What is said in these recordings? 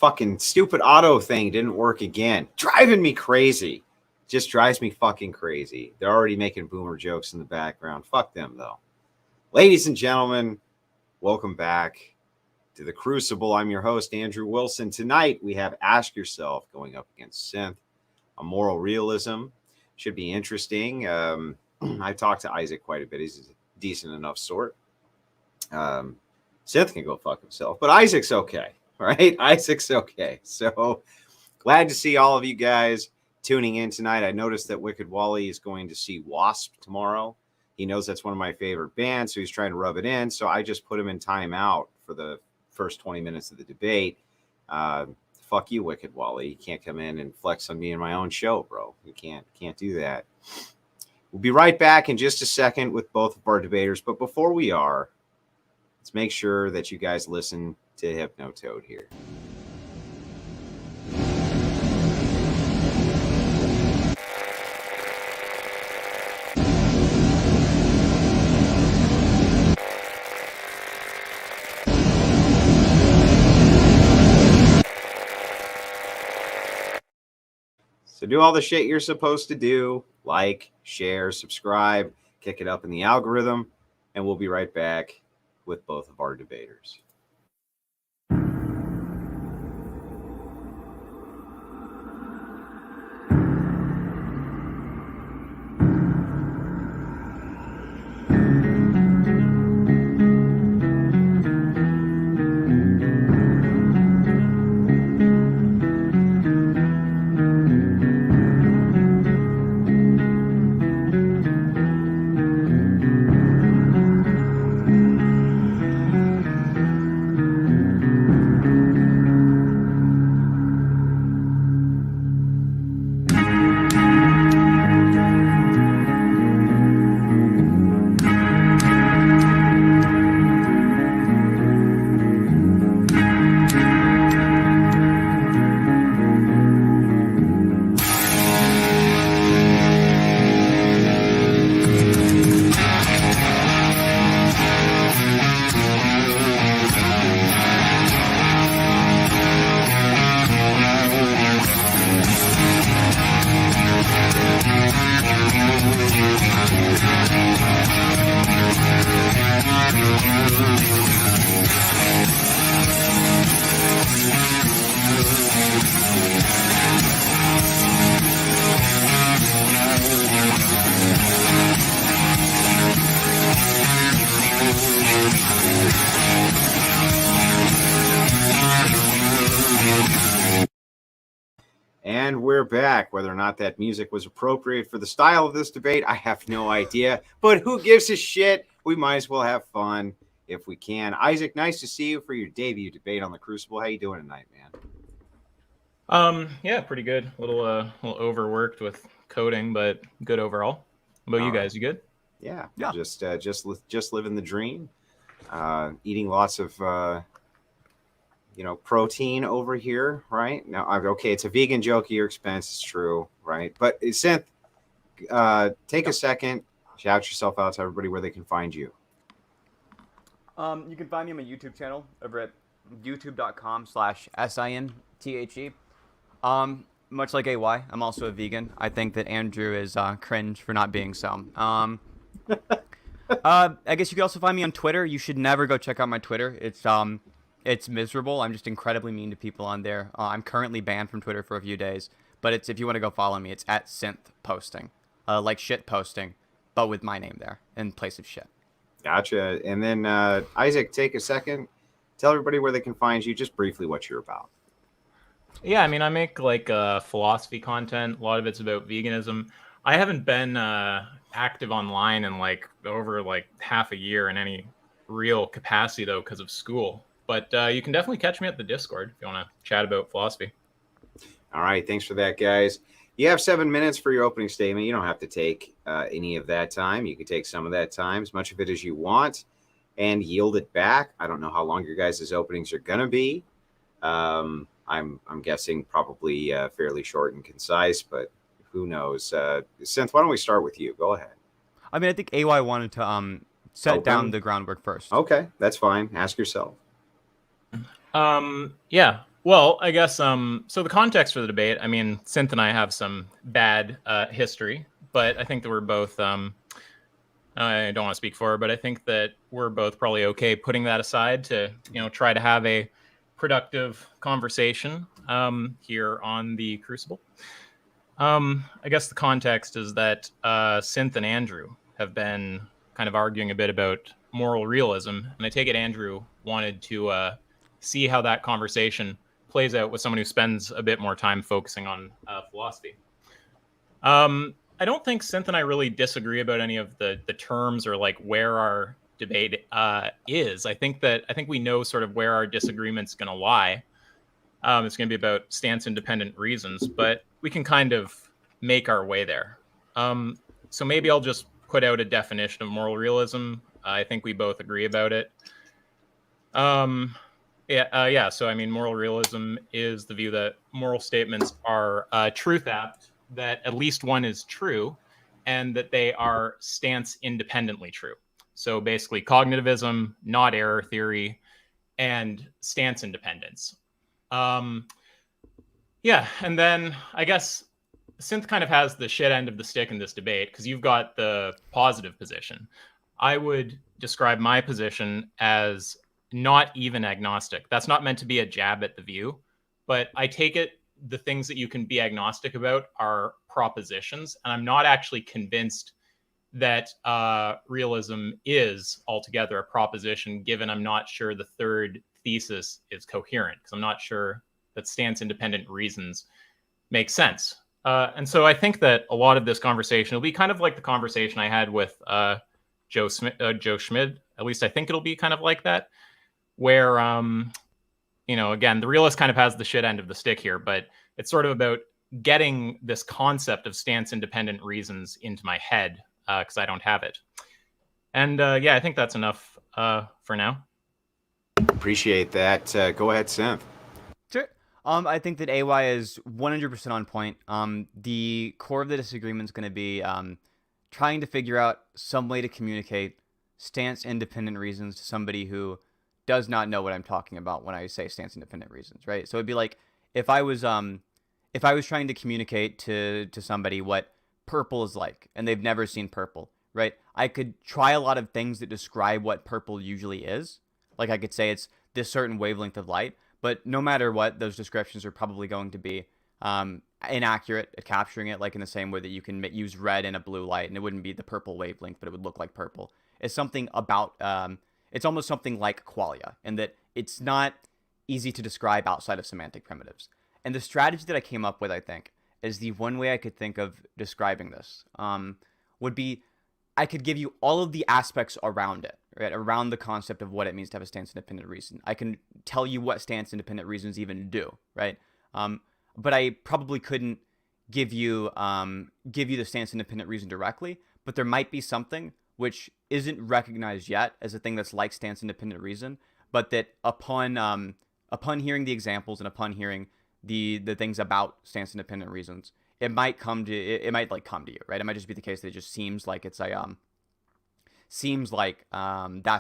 Fucking stupid auto thing didn't work again. Driving me crazy. Just drives me fucking crazy. They're already making boomer jokes in the background. Fuck them, though. Ladies and gentlemen, welcome back to the Crucible. I'm your host, Andrew Wilson. Tonight, we have Ask Yourself going up against Sinthe, a moral realism. Should be interesting. I talked to Isaac quite a bit. He's a decent enough sort. Sinthe can go fuck himself, but Isaac's okay. Right? Isaac's okay. So glad to see all of you guys tuning in tonight. I noticed that Wicked Wally is going to see Wasp tomorrow. He knows that's one of my favorite bands, so he's trying to rub it in. So I just put him in timeout for the first 20 minutes of the debate. Fuck you, Wicked Wally. You can't come in and flex on me in my own show, bro. You can't do that. We'll be right back in just a second with both of our debaters. But before we are, let's make sure that you guys listen to Hypnotoad here. So do all the shit you're supposed to do. Like, share, subscribe, kick it up in the algorithm, and we'll be right back with both of our debaters. And we're back. Whether or not that music was appropriate for the style of this debate, I have no idea. But who gives a shit? We might as well have fun if we can. Isaac, nice to see you for your debut debate on the Crucible. How you doing tonight, man? Yeah, pretty good. A little overworked with coding, but good overall. How about you guys? You good? Yeah. Just living the dream. Eating lots of protein over here, right? Now, okay, it's a vegan joke at your expense. It's true, right? But Sinthe, take a second, shout yourself out to everybody where they can find you. You can find me on my YouTube channel over at youtube.com/SINTHE. Much like AY, I'm also a vegan. I think that Andrew is cringe for not being so. I guess you can also find me on Twitter. You should never go check out my Twitter. It's miserable. I'm just incredibly mean to people on there. I'm currently banned from Twitter for a few days, but if you want to go follow me, it's at Sinthe posting, like shit posting, but with my name there in place of shit. Gotcha. And then Isaac, take a second, tell everybody where they can find you, just briefly what you're about. Yeah, I mean, I make like philosophy content. A lot of it's about veganism. I haven't been active online in over half a year in any real capacity though, because of school. But you can definitely catch me at the Discord if you want to chat about philosophy. All right. Thanks for that, guys. You have 7 minutes for your opening statement. You don't have to take any of that time. You can take some of that time, as much of it as you want, and yield it back. I don't know how long your guys' openings are going to be. I'm guessing probably fairly short and concise, but who knows? Sinthe, why don't we start with you? Go ahead. I mean, I think AY wanted to set down the groundwork first. Okay, that's fine. Ask yourself. Yeah. Well, I guess so the context for the debate, I mean, Sinthe and I have some bad history, but I think that we're both I don't want to speak for her, but I think that we're both probably okay putting that aside to, try to have a productive conversation here on the Crucible. I guess the context is that Sinthe and Andrew have been kind of arguing a bit about moral realism, and I take it Andrew wanted to see how that conversation plays out with someone who spends a bit more time focusing on philosophy. I don't think Sinthe and I really disagree about any of the terms or like where our debate is. I think we know sort of where our disagreement's going to lie. It's going to be about stance-independent reasons, but we can kind of make our way there. So maybe I'll just put out a definition of moral realism. I think we both agree about it. So I mean, moral realism is the view that moral statements are truth-apt, that at least one is true, and that they are stance-independently true. So basically, cognitivism, not error theory, and stance independence. And then I guess Sinthe kind of has the shit end of the stick in this debate because you've got the positive position. I would describe my position as not even agnostic. That's not meant to be a jab at the view, but I take it the things that you can be agnostic about are propositions, and I'm not actually convinced that realism is altogether a proposition, given I'm not sure the third thesis is coherent, because I'm not sure that stance-independent reasons make sense. And so I think that a lot of this conversation will be kind of like the conversation I had with Joe Schmid. At least I think it'll be kind of like that, where, again, the realist kind of has the shit end of the stick here, but it's sort of about getting this concept of stance-independent reasons into my head, because I don't have it. And I think that's enough for now. Appreciate that. Go ahead, Sinthe. Sure. I think that AY is 100% on point. The core of the disagreement is going to be trying to figure out some way to communicate stance-independent reasons to somebody who does not know what I'm talking about when I say stance-independent reasons, right? So it'd be like if I was trying to communicate to somebody what purple is like, and they've never seen purple, right? I could try a lot of things that describe what purple usually is. Like I could say it's this certain wavelength of light, but no matter what, those descriptions are probably going to be inaccurate at capturing it, like in the same way that you can use red in a blue light, and it wouldn't be the purple wavelength, but it would look like purple. It's something about, it's almost something like qualia, in that it's not easy to describe outside of semantic primitives. And the strategy that I came up with, I think, is the one way I could think of describing this would be I could give you all of the aspects around it, right? Around the concept of what it means to have a stance-independent reason. I can tell you what stance-independent reasons even do, right? But I probably couldn't give you the stance-independent reason directly, but there might be something which isn't recognized yet as a thing that's like stance-independent reason, but that upon hearing the examples and upon hearing the things about stance-independent reasons, it might come to you, right? It might just be the case that it just seems like it's that's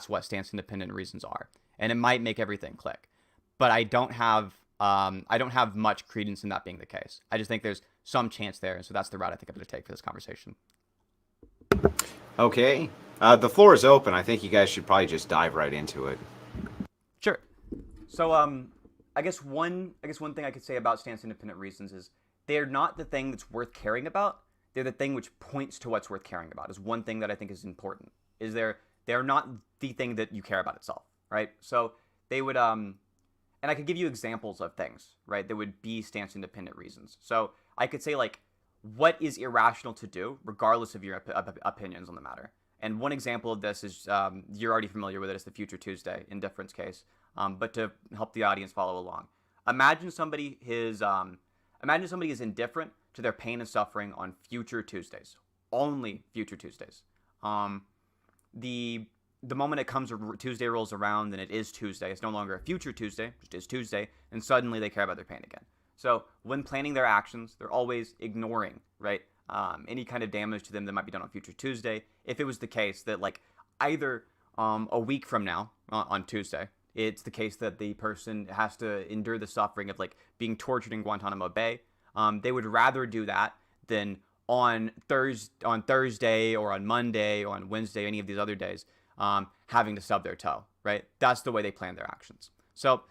what stance-independent reasons are, and it might make everything click. But I don't have much credence in that being the case. I just think there's some chance there, and so that's the route I think I'm going to take for this conversation. Okay, the floor is open. I think you guys should probably just dive right into it. Sure. So I guess one thing I could say about stance-independent reasons is they're not the thing that's worth caring about. They're the thing which points to what's worth caring about. Is one thing that I think is important. Is they're not the thing that you care about itself, right? So they would and I could give you examples of things, right, that would be stance-independent reasons. So I could say, like, what is irrational to do, regardless of your opinions on the matter. And one example of this is, you're already familiar with it, it's the Future Tuesday indifference case. But to help the audience follow along, imagine somebody is indifferent to their pain and suffering on future Tuesdays, only future Tuesdays. The moment it comes, Tuesday rolls around and it is Tuesday, it's no longer a future Tuesday, which is Tuesday, and suddenly they care about their pain again. So when planning their actions, they're always ignoring, right, any kind of damage to them that might be done on future Tuesday. If it was the case that, like, either a week from now, on Tuesday, it's the case that the person has to endure the suffering of like being tortured in Guantanamo Bay. They would rather do that than on Thursday or on Monday or on Wednesday, any of these other days, having to stub their toe, right? That's the way they plan their actions. So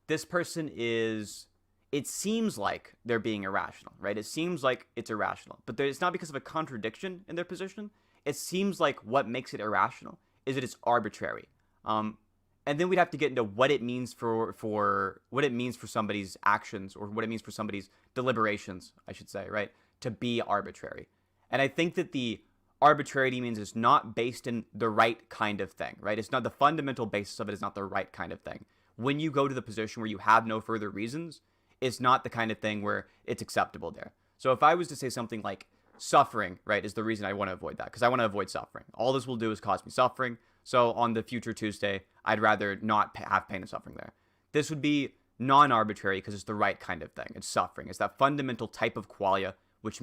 this person is, it seems like they're being irrational, right? It seems like it's irrational, but it's not because of a contradiction in their position. It seems like what makes it irrational is that it's arbitrary. And then we'd have to get into what it means for what it means for somebody's actions, or what it means for somebody's deliberations, I should say, right? To be arbitrary. And I think that the arbitrarity means it's not based in the right kind of thing, right? It's not, the fundamental basis of it is not the right kind of thing. When you go to the position where you have no further reasons, it's not the kind of thing where it's acceptable there. So if I was to say something like suffering, right, is the reason I want to avoid that, because I want to avoid suffering. All this will do is cause me suffering. So on the future Tuesday, I'd rather not have pain and suffering there. This would be non-arbitrary because it's the right kind of thing. It's suffering. It's that fundamental type of qualia which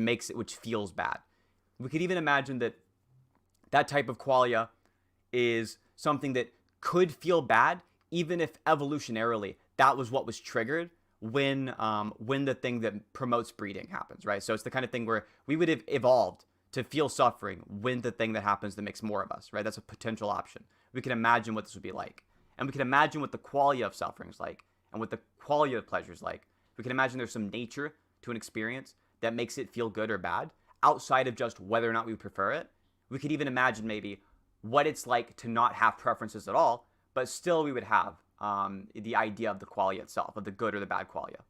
feels bad. We could even imagine that that type of qualia is something that could feel bad, even if evolutionarily that was what was triggered when the thing that promotes breeding happens, right? So it's the kind of thing where we would have evolved to feel suffering when the thing that happens that makes more of us, right? That's a potential option. We can imagine what this would be like. And we can imagine what the qualia of suffering is like, and what the qualia of pleasure is like. We can imagine there's some nature to an experience that makes it feel good or bad, outside of just whether or not we prefer it. We could even imagine maybe what it's like to not have preferences at all, but still we would have the idea of the qualia itself, of the good or the bad qualia.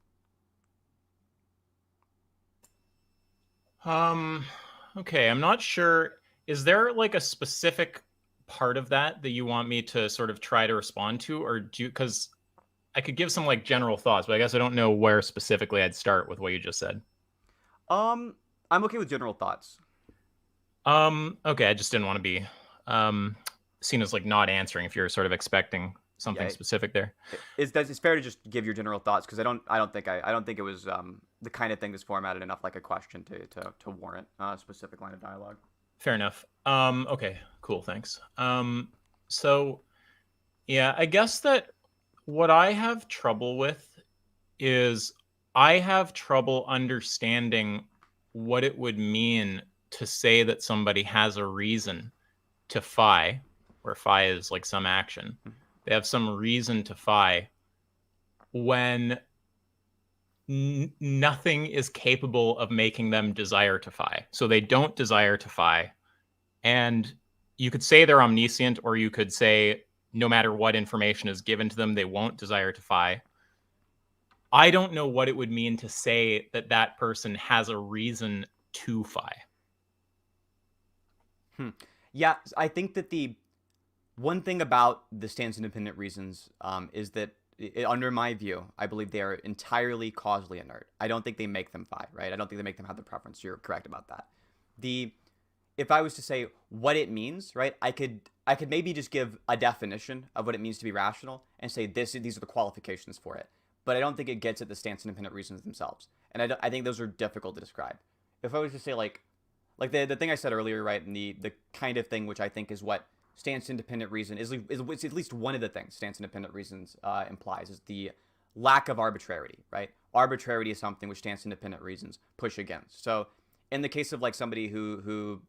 Okay, I'm not sure. Is there like a specific part of that you want me to sort of try to respond to, or because I could give some like general thoughts, but I guess I don't know where specifically I'd start with what you just said. I'm okay with general thoughts. Okay, I just didn't want to be seen as like not answering if you're sort of expecting something specific there. It's fair to just give your general thoughts, because I don't think it was the kind of thing that's formatted enough like a question to warrant a specific line of dialogue. Fair enough. Okay, cool, thanks. So yeah, I guess that what I have trouble with is I have trouble understanding what it would mean to say that somebody has a reason to phi, where phi is like some action. They have some reason to phi when nothing is capable of making them desire to phi. So they don't desire to phi. And you could say they're omniscient, or you could say no matter what information is given to them, they won't desire to phi. I don't know what it would mean to say that that person has a reason to phi. Yeah, I think that the one thing about the stance-independent reasons is that, under my view, I believe they are entirely causally inert. I don't think they make them phi, right? I don't think they make them have the preference. You're correct about that. If I was to say what it means, right, I could maybe just give a definition of what it means to be rational and say these are the qualifications for it. But I don't think it gets at the stance-independent reasons themselves. And I think those are difficult to describe. If I was to say like the thing I said earlier, right, and the kind of thing which I think is what stance-independent reason is at least one of the things stance-independent reasons implies, is the lack of arbitrarity, right? Arbitrarity is something which stance-independent reasons push against. So in the case of like somebody who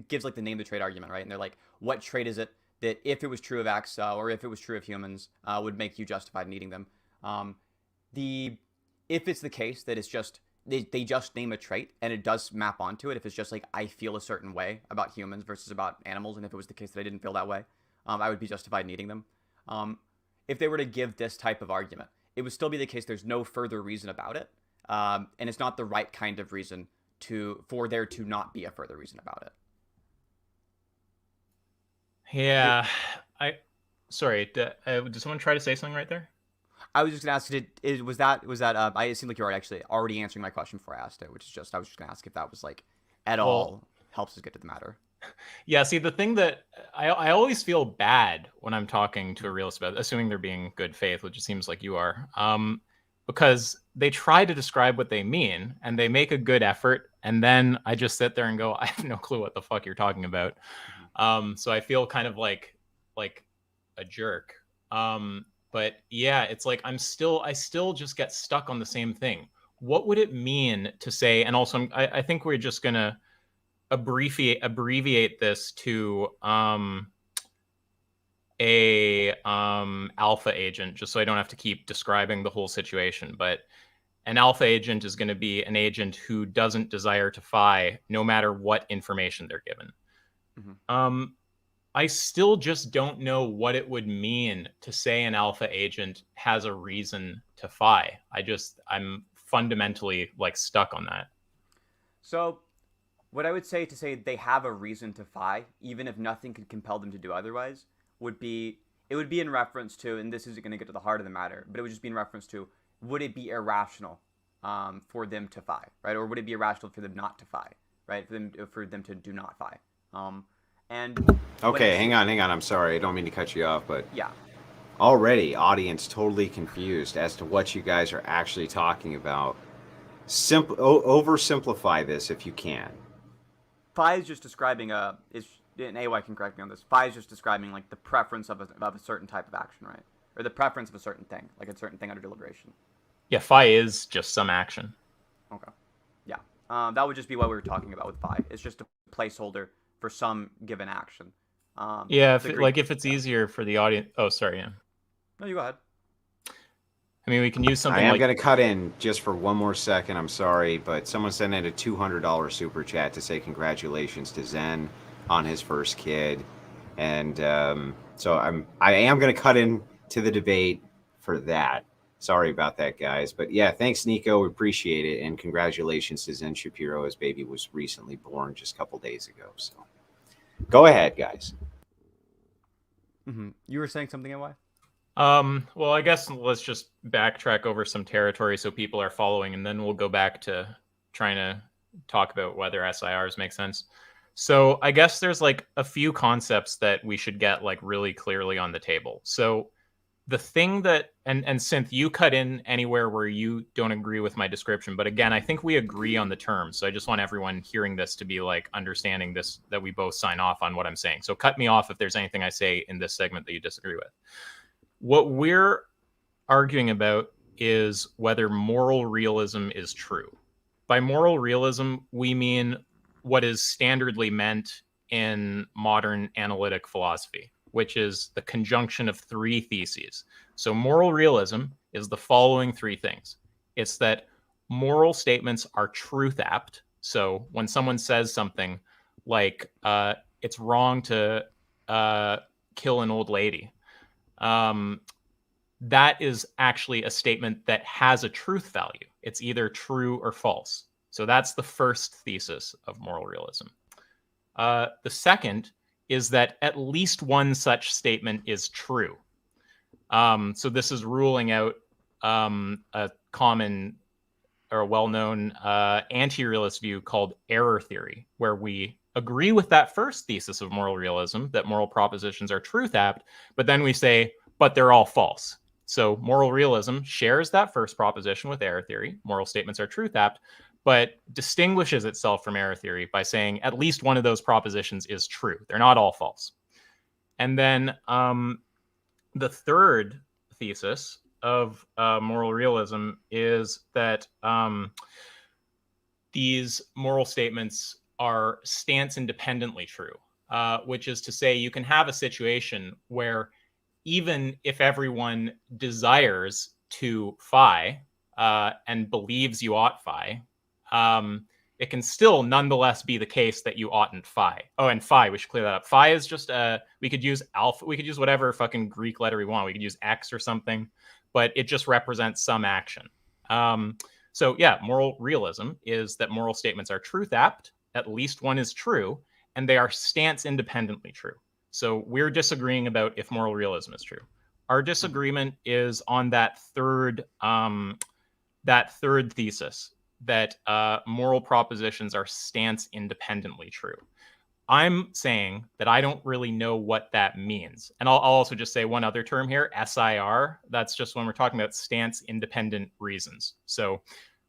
gives like the name the trait argument, right, and they're like, what trait is it that if it was true of X or if it was true of humans would make you justified in eating them? If it's the case that it's just they just name a trait and it does map onto it, if it's just like I feel a certain way about humans versus about animals, and if it was the case that I didn't feel that way, I would be justified in eating them. If they were to give this type of argument, it would still be the case there's no further reason about it, and it's not the right kind of reason for there to not be a further reason about it. Yeah, sorry. Did someone try to say something right there? I was just gonna ask, was that? It seemed like you were actually already answering my question before I asked it, which is just I was just gonna ask if that was like at all helps us get to the matter. Yeah. See, the thing that I always feel bad when I'm talking to a realist about, assuming they're being good faith, which it seems like you are, because they try to describe what they mean and they make a good effort, and then I just sit there and go, I have no clue what the fuck you're talking about. So I feel kind of like a jerk. But yeah, it's like I still just get stuck on the same thing. What would it mean to say? And also, I think we're just gonna abbreviate this to a alpha agent, just so I don't have to keep describing the whole situation. But an alpha agent is going to be an agent who doesn't desire to phi, no matter what information they're given. Mm-hmm. I still just don't know what it would mean to say an alpha agent has a reason to phi. I'm fundamentally like stuck on that. So what I would say to say they have a reason to phi, even if nothing could compel them to do otherwise, would be in reference to, and this isn't going to get to the heart of the matter, but it would just be in reference to, would it be irrational for them to phi, right? Or would it be irrational for them not to phi, right? For them to do not phi. And okay, hang on. I'm sorry, I don't mean to cut you off, but yeah, already audience totally confused as to what you guys are actually talking about. Oversimplify this if you can. Phi is just describing and AY can correct me on this. Phi is just describing like the preference of a certain type of action, right? Or the preference of a certain thing, like a certain thing under deliberation. Yeah, phi is just some action. Okay. Yeah. That would just be what we were talking about with phi. It's just a placeholder for some given action. Yeah, if it's easier for the audience. Oh, sorry. Yeah. No, you go ahead. I mean, we can use something. I am going to cut in just for one more second. I'm sorry, but someone sent in a $200 super chat to say congratulations to Zen on his first kid, and so I am going to cut in to the debate for that. Sorry about that, guys, but yeah, thanks, Nico. We appreciate it, and congratulations to Zen Shapiro. His baby was recently born just a couple days ago. So, go ahead, guys. Mm-hmm. You were saying something, AY? Well, I guess let's just backtrack over some territory so people are following, and then we'll go back to trying to talk about whether SIRs make sense. So I guess there's like a few concepts that we should get like really clearly on the table. So the thing that, and Synth, you cut in anywhere where you don't agree with my description, but again, I think we agree on the terms. So I just want everyone hearing this to be like understanding this, that we both sign off on what I'm saying. So cut me off if there's anything I say in this segment that you disagree with. What we're arguing about is whether moral realism is true. By moral realism, we mean what is standardly meant in modern analytic philosophy, which is the conjunction of three theses. So moral realism is the following three things. It's that moral statements are truth apt. So when someone says something like, it's wrong to kill an old lady, that is actually a statement that has a truth value. It's either true or false. So that's the first thesis of moral realism. The second is that at least one such statement is true. So this is ruling out a common or a well-known anti-realist view called error theory, where we agree with that first thesis of moral realism, that moral propositions are truth apt, but then we say, but they're all false. So moral realism shares that first proposition with error theory. Moral statements are truth apt, but distinguishes itself from error theory by saying at least one of those propositions is true. They're not all false. And then the third thesis of moral realism is that these moral statements are stance independently true, which is to say you can have a situation where even if everyone desires to phi and believes you ought phi, it can still nonetheless be the case that you oughtn't phi. Oh, and phi, we should clear that up. Phi is just, we could use alpha, we could use whatever fucking Greek letter we want. We could use X or something, but it just represents some action. So yeah, moral realism is that moral statements are truth apt, at least one is true, and they are stance independently true. So we're disagreeing about if moral realism is true. Our disagreement is on that third thesis, that moral propositions are stance independently true. I'm saying that I don't really know what that means. And I'll also just say one other term here, SIR. That's just when we're talking about stance independent reasons. So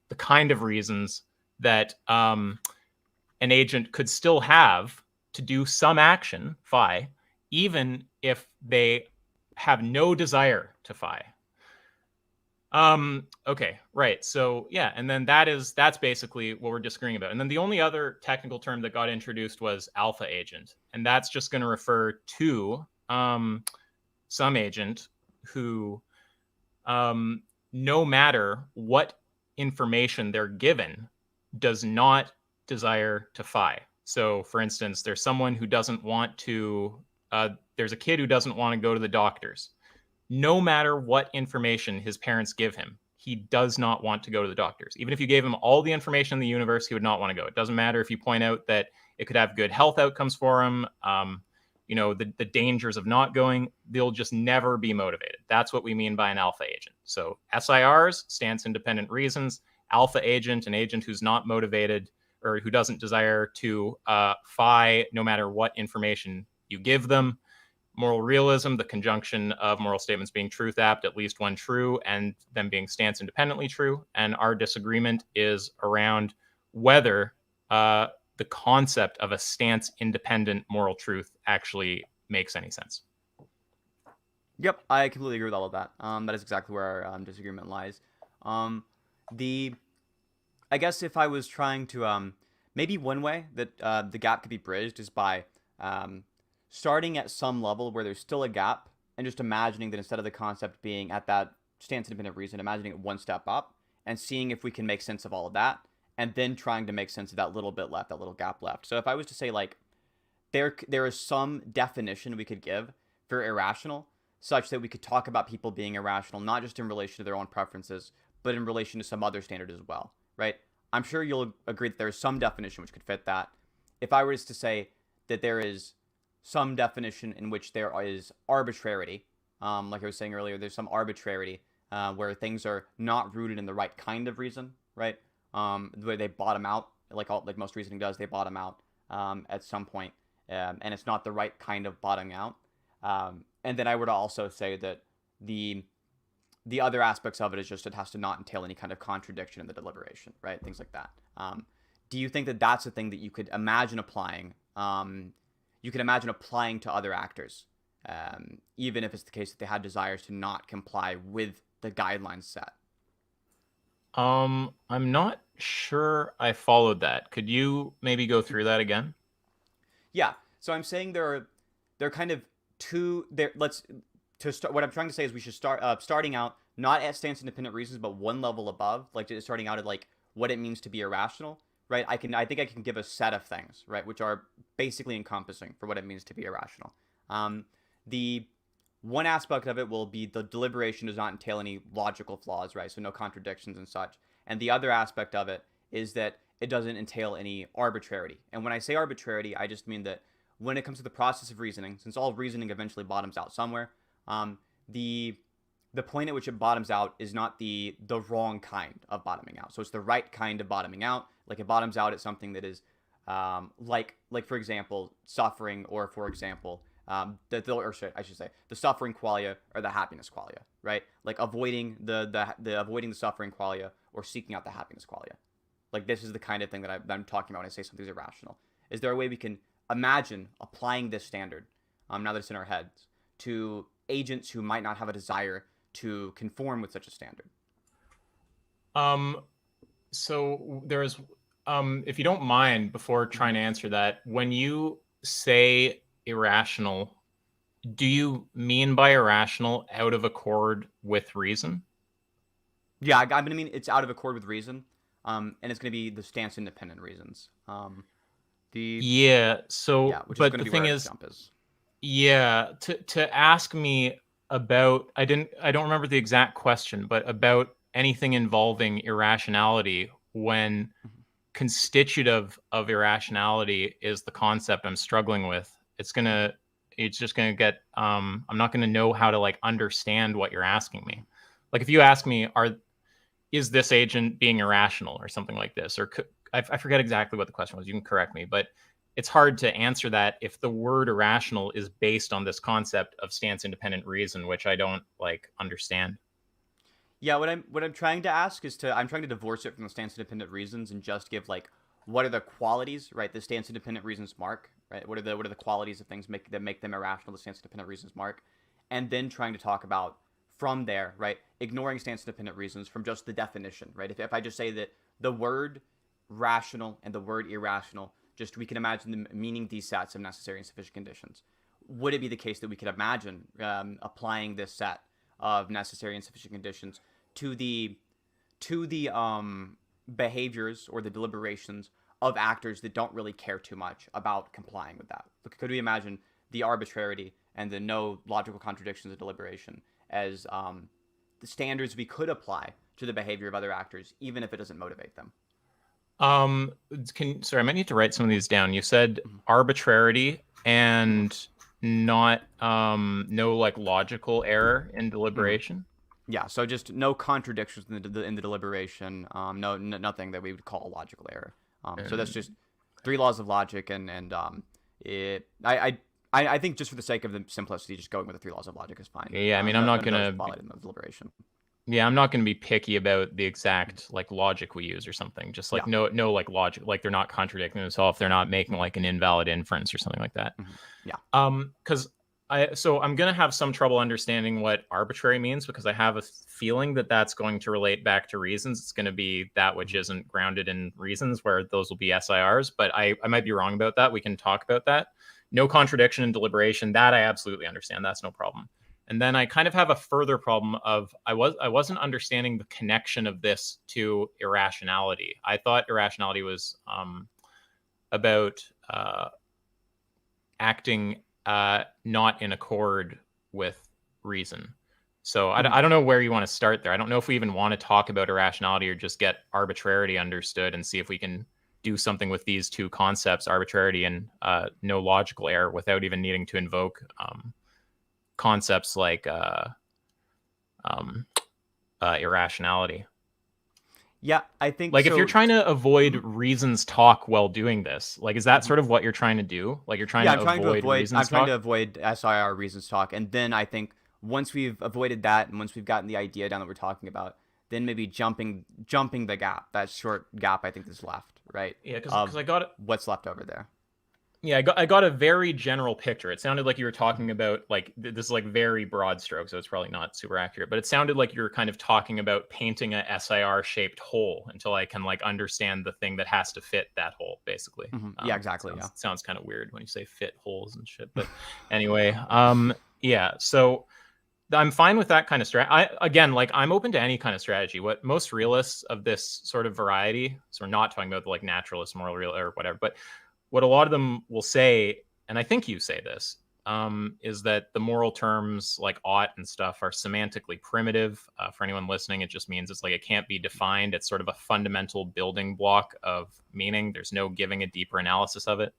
the kind of reasons that an agent could still have to do some action, phi, even if they have no desire to phi. Okay, right. So yeah, and then that's basically what we're disagreeing about. And then the only other technical term that got introduced was alpha agent, and that's just going to refer to some agent who, no matter what information they're given, does not desire to phi. So, for instance, there's someone who doesn't want to. There's a kid who doesn't want to go to the doctors. No matter what information his parents give him, he does not want to go to the doctors. Even if you gave him all the information in the universe, he would not want to go. It doesn't matter if you point out that it could have good health outcomes for him, the dangers of not going, they'll just never be motivated. That's what we mean by an alpha agent. So SIRs, stance independent reasons, alpha agent, an agent who's not motivated or who doesn't desire to phi no matter what information you give them. Moral realism, the conjunction of moral statements being truth apt, at least one true, and them being stance independently true. And our disagreement is around whether the concept of a stance independent moral truth actually makes any sense. Yep, I completely agree with all of that. That is exactly where our disagreement lies. I guess if I was trying to, maybe one way that the gap could be bridged is by starting at some level where there's still a gap and just imagining that instead of the concept being at that stance independent reason, imagining it one step up and seeing if we can make sense of all of that and then trying to make sense of that little bit left, that little gap left. So if I was to say like there is some definition we could give for irrational such that we could talk about people being irrational, not just in relation to their own preferences, but in relation to some other standard as well, right? I'm sure you'll agree that there is some definition which could fit that. If I was to say that there is some definition in which there is arbitrarity, like I was saying earlier, there's some arbitrarity where things are not rooted in the right kind of reason, right? The way they bottom out, like most reasoning does, they bottom out at some point, and it's not the right kind of bottoming out. And then I would also say that the other aspects of it is just it has to not entail any kind of contradiction in the deliberation, right? Things like that. Do you think that that's a thing that you could imagine applying? You can imagine applying to other actors, even if it's the case that they had desires to not comply with the guidelines set. I'm not sure I followed that. Could you maybe go through that again? Yeah. So I'm saying there are kind of two there. What I'm trying to say is we should starting out not at stance independent reasons, but one level above, like just starting out at like what it means to be irrational. Right, I think I can give a set of things, right, which are basically encompassing for what it means to be irrational. The one aspect of it will be the deliberation does not entail any logical flaws, right, so no contradictions and such. And the other aspect of it is that it doesn't entail any arbitrarity. And when I say arbitrarity, I just mean that when it comes to the process of reasoning, since all reasoning eventually bottoms out somewhere, the point at which it bottoms out is not the wrong kind of bottoming out. So it's the right kind of bottoming out. Like it bottoms out at something that is like for example, suffering, or for example, the suffering qualia or the happiness qualia, right? Like avoiding avoiding the suffering qualia or seeking out the happiness qualia. Like this is the kind of thing that I'm talking about when I say something's irrational. Is there a way we can imagine applying this standard, now that it's in our heads, to agents who might not have a desire to conform with such a standard? So there's, if you don't mind, before trying to answer that, when you say irrational, do you mean by irrational out of accord with reason? Yeah, I'm going to mean it's out of accord with reason, and it's going to be the stance independent reasons. Yeah. So, yeah, which but is the thing is, jump is. Yeah, to ask me about, I don't remember the exact question, but about anything involving irrationality when constitutive of irrationality is the concept I'm struggling with. It's just gonna get I'm not gonna know how to like understand what you're asking me. Like if you ask me, is this agent being irrational or something like this, or I forget exactly what the question was. You can correct me, but it's hard to answer that if the word irrational is based on this concept of stance independent reason, which I don't like understand. Yeah, what I'm trying to ask is I'm trying to divorce it from the stance independent reasons and just give like what are the qualities, right? The stance independent reasons mark, right? What are the qualities of things that make them irrational? The stance independent reasons mark, and then trying to talk about from there, right, ignoring stance-independent reasons from just the definition, right? If I just say that the word rational and the word irrational, just we can imagine them meaning these sets of necessary and sufficient conditions. Would it be the case that we could imagine applying this set of necessary and sufficient conditions to the behaviors or the deliberations of actors that don't really care too much about complying with that? Could we imagine the arbitrarity and the no logical contradictions of deliberation as the standards we could apply to the behavior of other actors, even if it doesn't motivate them? Sorry, I might need to write some of these down. You said arbitrarity and not no like logical error in deliberation. Yeah, so just no contradictions in the deliberation. Nothing that we would call a logical error. So that's just 3 laws of logic, and I think just for the sake of the simplicity, just going with the 3 laws of logic is fine. Yeah, I mean, I'm not gonna violate the deliberation. Yeah, I'm not gonna be picky about the exact like logic we use or something. Just like no like logic, like they're not contradicting themselves. They're not making like an invalid inference or something like that. Yeah. Because I'm gonna have some trouble understanding what arbitrary means, because I have a feeling that that's going to relate back to reasons. It's going to be that which isn't grounded in reasons, where those will be SIRs. But I might be wrong about that. We can talk about that. No contradiction in deliberation. That I absolutely understand. That's no problem. And then I kind of have a further problem of I wasn't understanding the connection of this to irrationality. I thought irrationality was about acting not in accord with reason. So I don't know where you want to start there. I don't know if we even want to talk about irrationality or just get arbitrarity understood and see if we can do something with these 2 concepts, arbitrarity and no logical error, without even needing to invoke concepts like irrationality. Yeah, I think like so. If you're trying to avoid reasons talk while doing this, like is that sort of what you're trying to do? Like you're trying to avoid reasons talk? I'm trying to avoid SIR reasons talk, and then I think once we've avoided that and once we've gotten the idea down that we're talking about, then maybe jumping the gap, that short gap I think is left, right? Yeah, because I got it. What's left over there? Yeah, I got a very general picture. It sounded like you were talking about like this is like very broad stroke, so it's probably not super accurate. But it sounded like you were kind of talking about painting a SIR shaped hole until I can like understand the thing that has to fit that hole, basically. Yeah, exactly. Sounds kind of weird when you say fit holes and shit. But anyway, yeah. So I'm fine with that kind of strategy. I'm open to any kind of strategy. What most realists of this sort of variety, so we're not talking about like naturalist, moral real, or whatever, but what a lot of them will say, and I think you say this, is that the moral terms like ought and stuff are semantically primitive. For anyone listening, it just means it's like it can't be defined. It's sort of a fundamental building block of meaning. There's no giving a deeper analysis of it.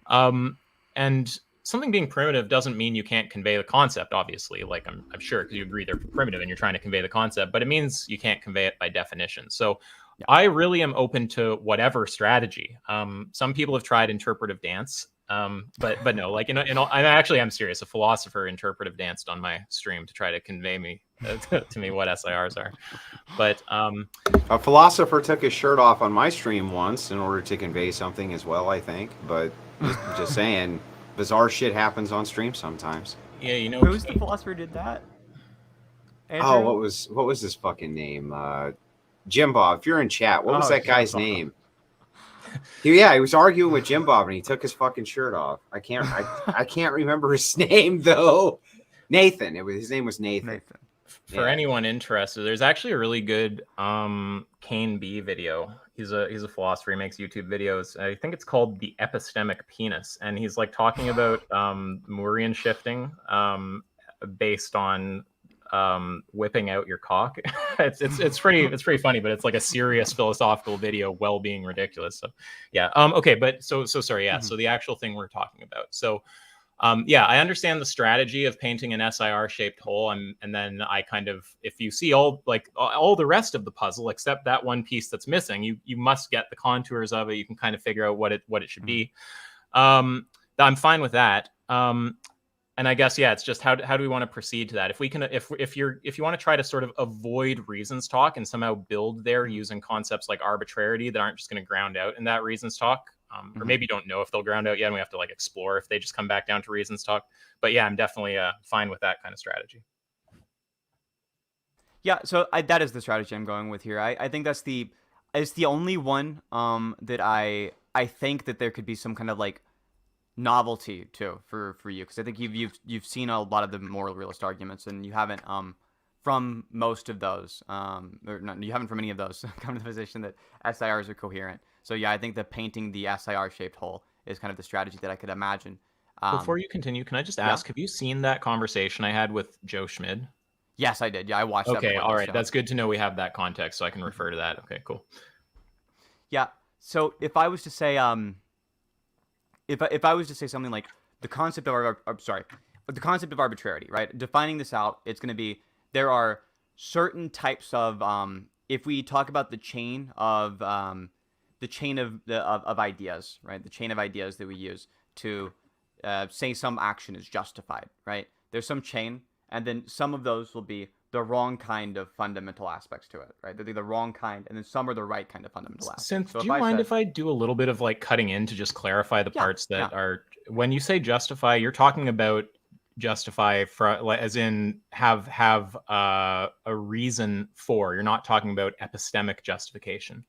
And something being primitive doesn't mean you can't convey the concept, obviously. Like I'm sure, because you agree they're primitive and you're trying to convey the concept, but it means you can't convey it by definition. So I really am open to whatever strategy. Some people have tried interpretive dance, but no, like I'm serious. A philosopher interpretive danced on my stream to try to convey to me what SIRs are. But a philosopher took his shirt off on my stream once in order to convey something as well, I think. But just saying, bizarre shit happens on stream sometimes. Yeah, who's the philosopher who did that? Andrew? Oh, what was his fucking name? Jim Bob, if you're in chat, what was that guy's name? He was arguing with Jim Bob and he took his fucking shirt off. I can't remember his name though. Nathan. His name was Nathan. For anyone interested, there's actually a really good Kane B video. He's a philosopher. He makes YouTube videos. I think it's called The Epistemic Penis, and he's like talking about Moorian shifting based on whipping out your cock. it's pretty funny, but it's like a serious philosophical video while being ridiculous. So yeah. Okay, but so sorry. Yeah. So the actual thing we're talking about. So I understand the strategy of painting an SIR shaped hole, and then I kind of, if you see all the rest of the puzzle except that one piece that's missing, you must get the contours of it. You can kind of figure out what it should be. I'm fine with that. And I guess, it's just how do we want to proceed to that? If we can, if you want to try to sort of avoid reasons talk and somehow build there using concepts like arbitrarity that aren't just going to ground out in that reasons talk, or maybe don't know if they'll ground out yet, and we have to like explore if they just come back down to reasons talk. But yeah, I'm definitely fine with that kind of strategy. Yeah, so that is the strategy I'm going with here. I think it's the only one that I think that there could be some kind of like novelty to for you, because I think you've seen a lot of the more realist arguments, and you haven't from most of those or not, you haven't from any of those come to the position that SIRs are coherent. So yeah, I think that painting the SIR shaped hole is kind of the strategy that I could imagine. Before you continue, can I just ask, have you seen that conversation I had with Joe Schmid? Yes, I did. Yeah, I watched that. Okay, all right. That's good to know we have that context, so I can refer to that. Okay, cool. Yeah. So if I was to say, if I was to say something like the concept of the concept of arbitrarity, right? Defining this out, it's going to be there are certain types of if we talk about the chain of ideas, right? The chain of ideas that we use to say some action is justified, right? There's some chain. And then some of those will be the wrong kind of fundamental aspects to it, right? They're the wrong kind, and then some are the right kind of fundamental aspects. Sinthe, do you mind if I do a little bit of like cutting in to just clarify the parts that are, when you say justify, you're talking about justify for, as in have a reason for. You're not talking about epistemic justification.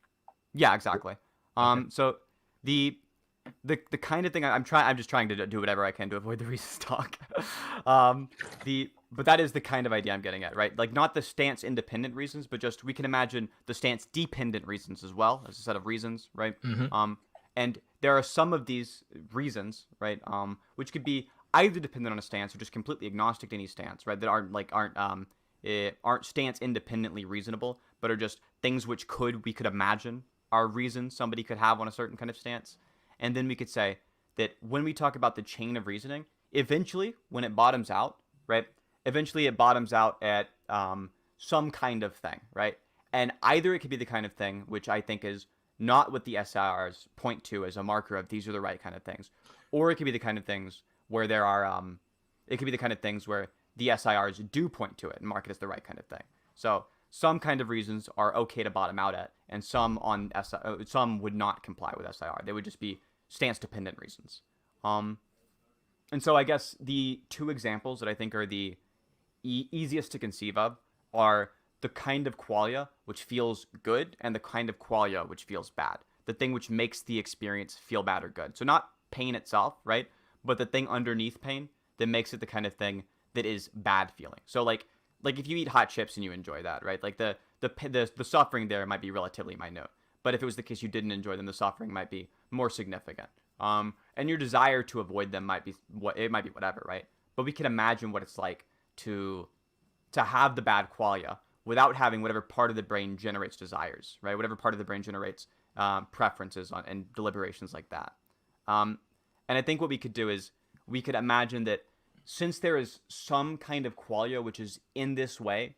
Yeah, exactly. Okay. So the kind of thing I'm just trying to do whatever I can to avoid the reasons talk. But that is the kind of idea I'm getting at, right? Like not the stance independent reasons, but just we can imagine the stance dependent reasons as well as a set of reasons, right? Mm-hmm. And there are some of these reasons, right? Which could be either dependent on a stance or just completely agnostic to any stance, right? That aren't stance independently reasonable, but are just things which we could imagine are reasons somebody could have on a certain kind of stance. And then we could say that when we talk about the chain of reasoning, eventually, when it bottoms out, right? Eventually, it bottoms out at some kind of thing, right? And either it could be the kind of thing which I think is not what the SIRs point to as a marker of these are the right kind of things, or it could be the kind of things where there are, it could be the kind of things where the SIRs do point to it and mark it as the right kind of thing. So some kind of reasons are okay to bottom out at, and some would not comply with SIR. They would just be stance-dependent reasons. And so I guess the two examples that I think are the easiest to conceive of are the kind of qualia which feels good and the kind of qualia which feels bad. The thing which makes the experience feel bad or good. So not pain itself, right? But the thing underneath pain that makes it the kind of thing that is bad feeling. So like if you eat hot chips and you enjoy that, right? Like the suffering there might be relatively minute. But if it was the case you didn't enjoy them, the suffering might be more significant. And your desire to avoid them might be whatever, right? But we can imagine what it's like to have the bad qualia without having whatever part of the brain generates desires, right? Whatever part of the brain generates preferences on and deliberations like that. And I think what we could do is we could imagine that since there is some kind of qualia which is in this way,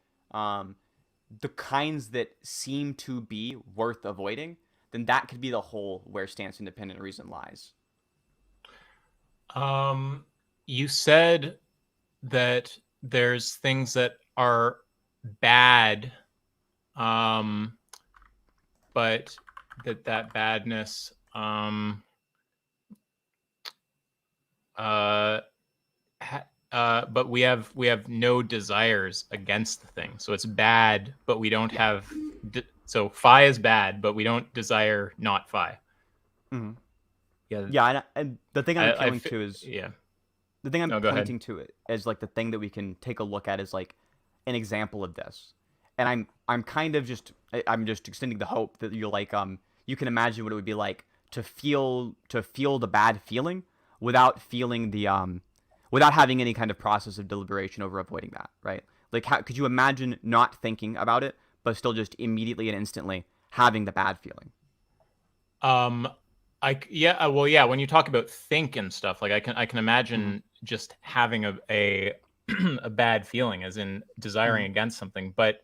the kinds that seem to be worth avoiding, then that could be the hole where stance independent reason lies. You said that there's things that are bad, but that badness, but we have no desires against the thing, so it's bad, but we don't have. So phi is bad, but we don't desire not phi. Mm-hmm. Yeah, and the thing I'm appealing to is the thing I'm pointing to it as like the thing that we can take a look at is like an example of this, and I'm kind of just extending the hope that you're like you can imagine what it would be like to feel the bad feeling without feeling the without having any kind of process of deliberation over avoiding that, right? Like how could you imagine not thinking about it but still just immediately and instantly having the bad feeling? When you talk about think and stuff, like I can imagine just having a a bad feeling, as in desiring against something. But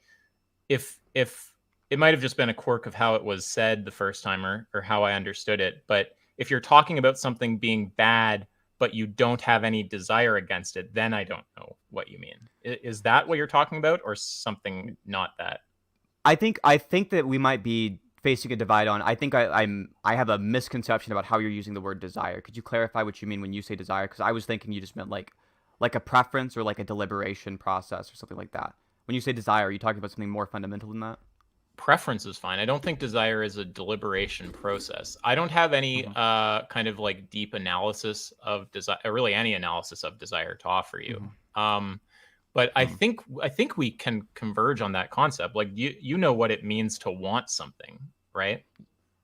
if it might have just been a quirk of how it was said the first time or how I understood it, but if you're talking about something being bad but you don't have any desire against it, then I don't know what you mean. Is that what you're talking about, or something not that? I think that we might be facing a divide on. I think I have a misconception about how you're using the word desire. Could you clarify what you mean when you say desire? Because I was thinking you just meant like a preference or like a deliberation process or something like that. When you say desire, are you talking about something more fundamental than that? Preference is fine. I don't think desire is a deliberation process. I don't have any kind of like deep analysis of desire, really any analysis of desire to offer you. But I think we can converge on that concept. Like you know what it means to want something, right?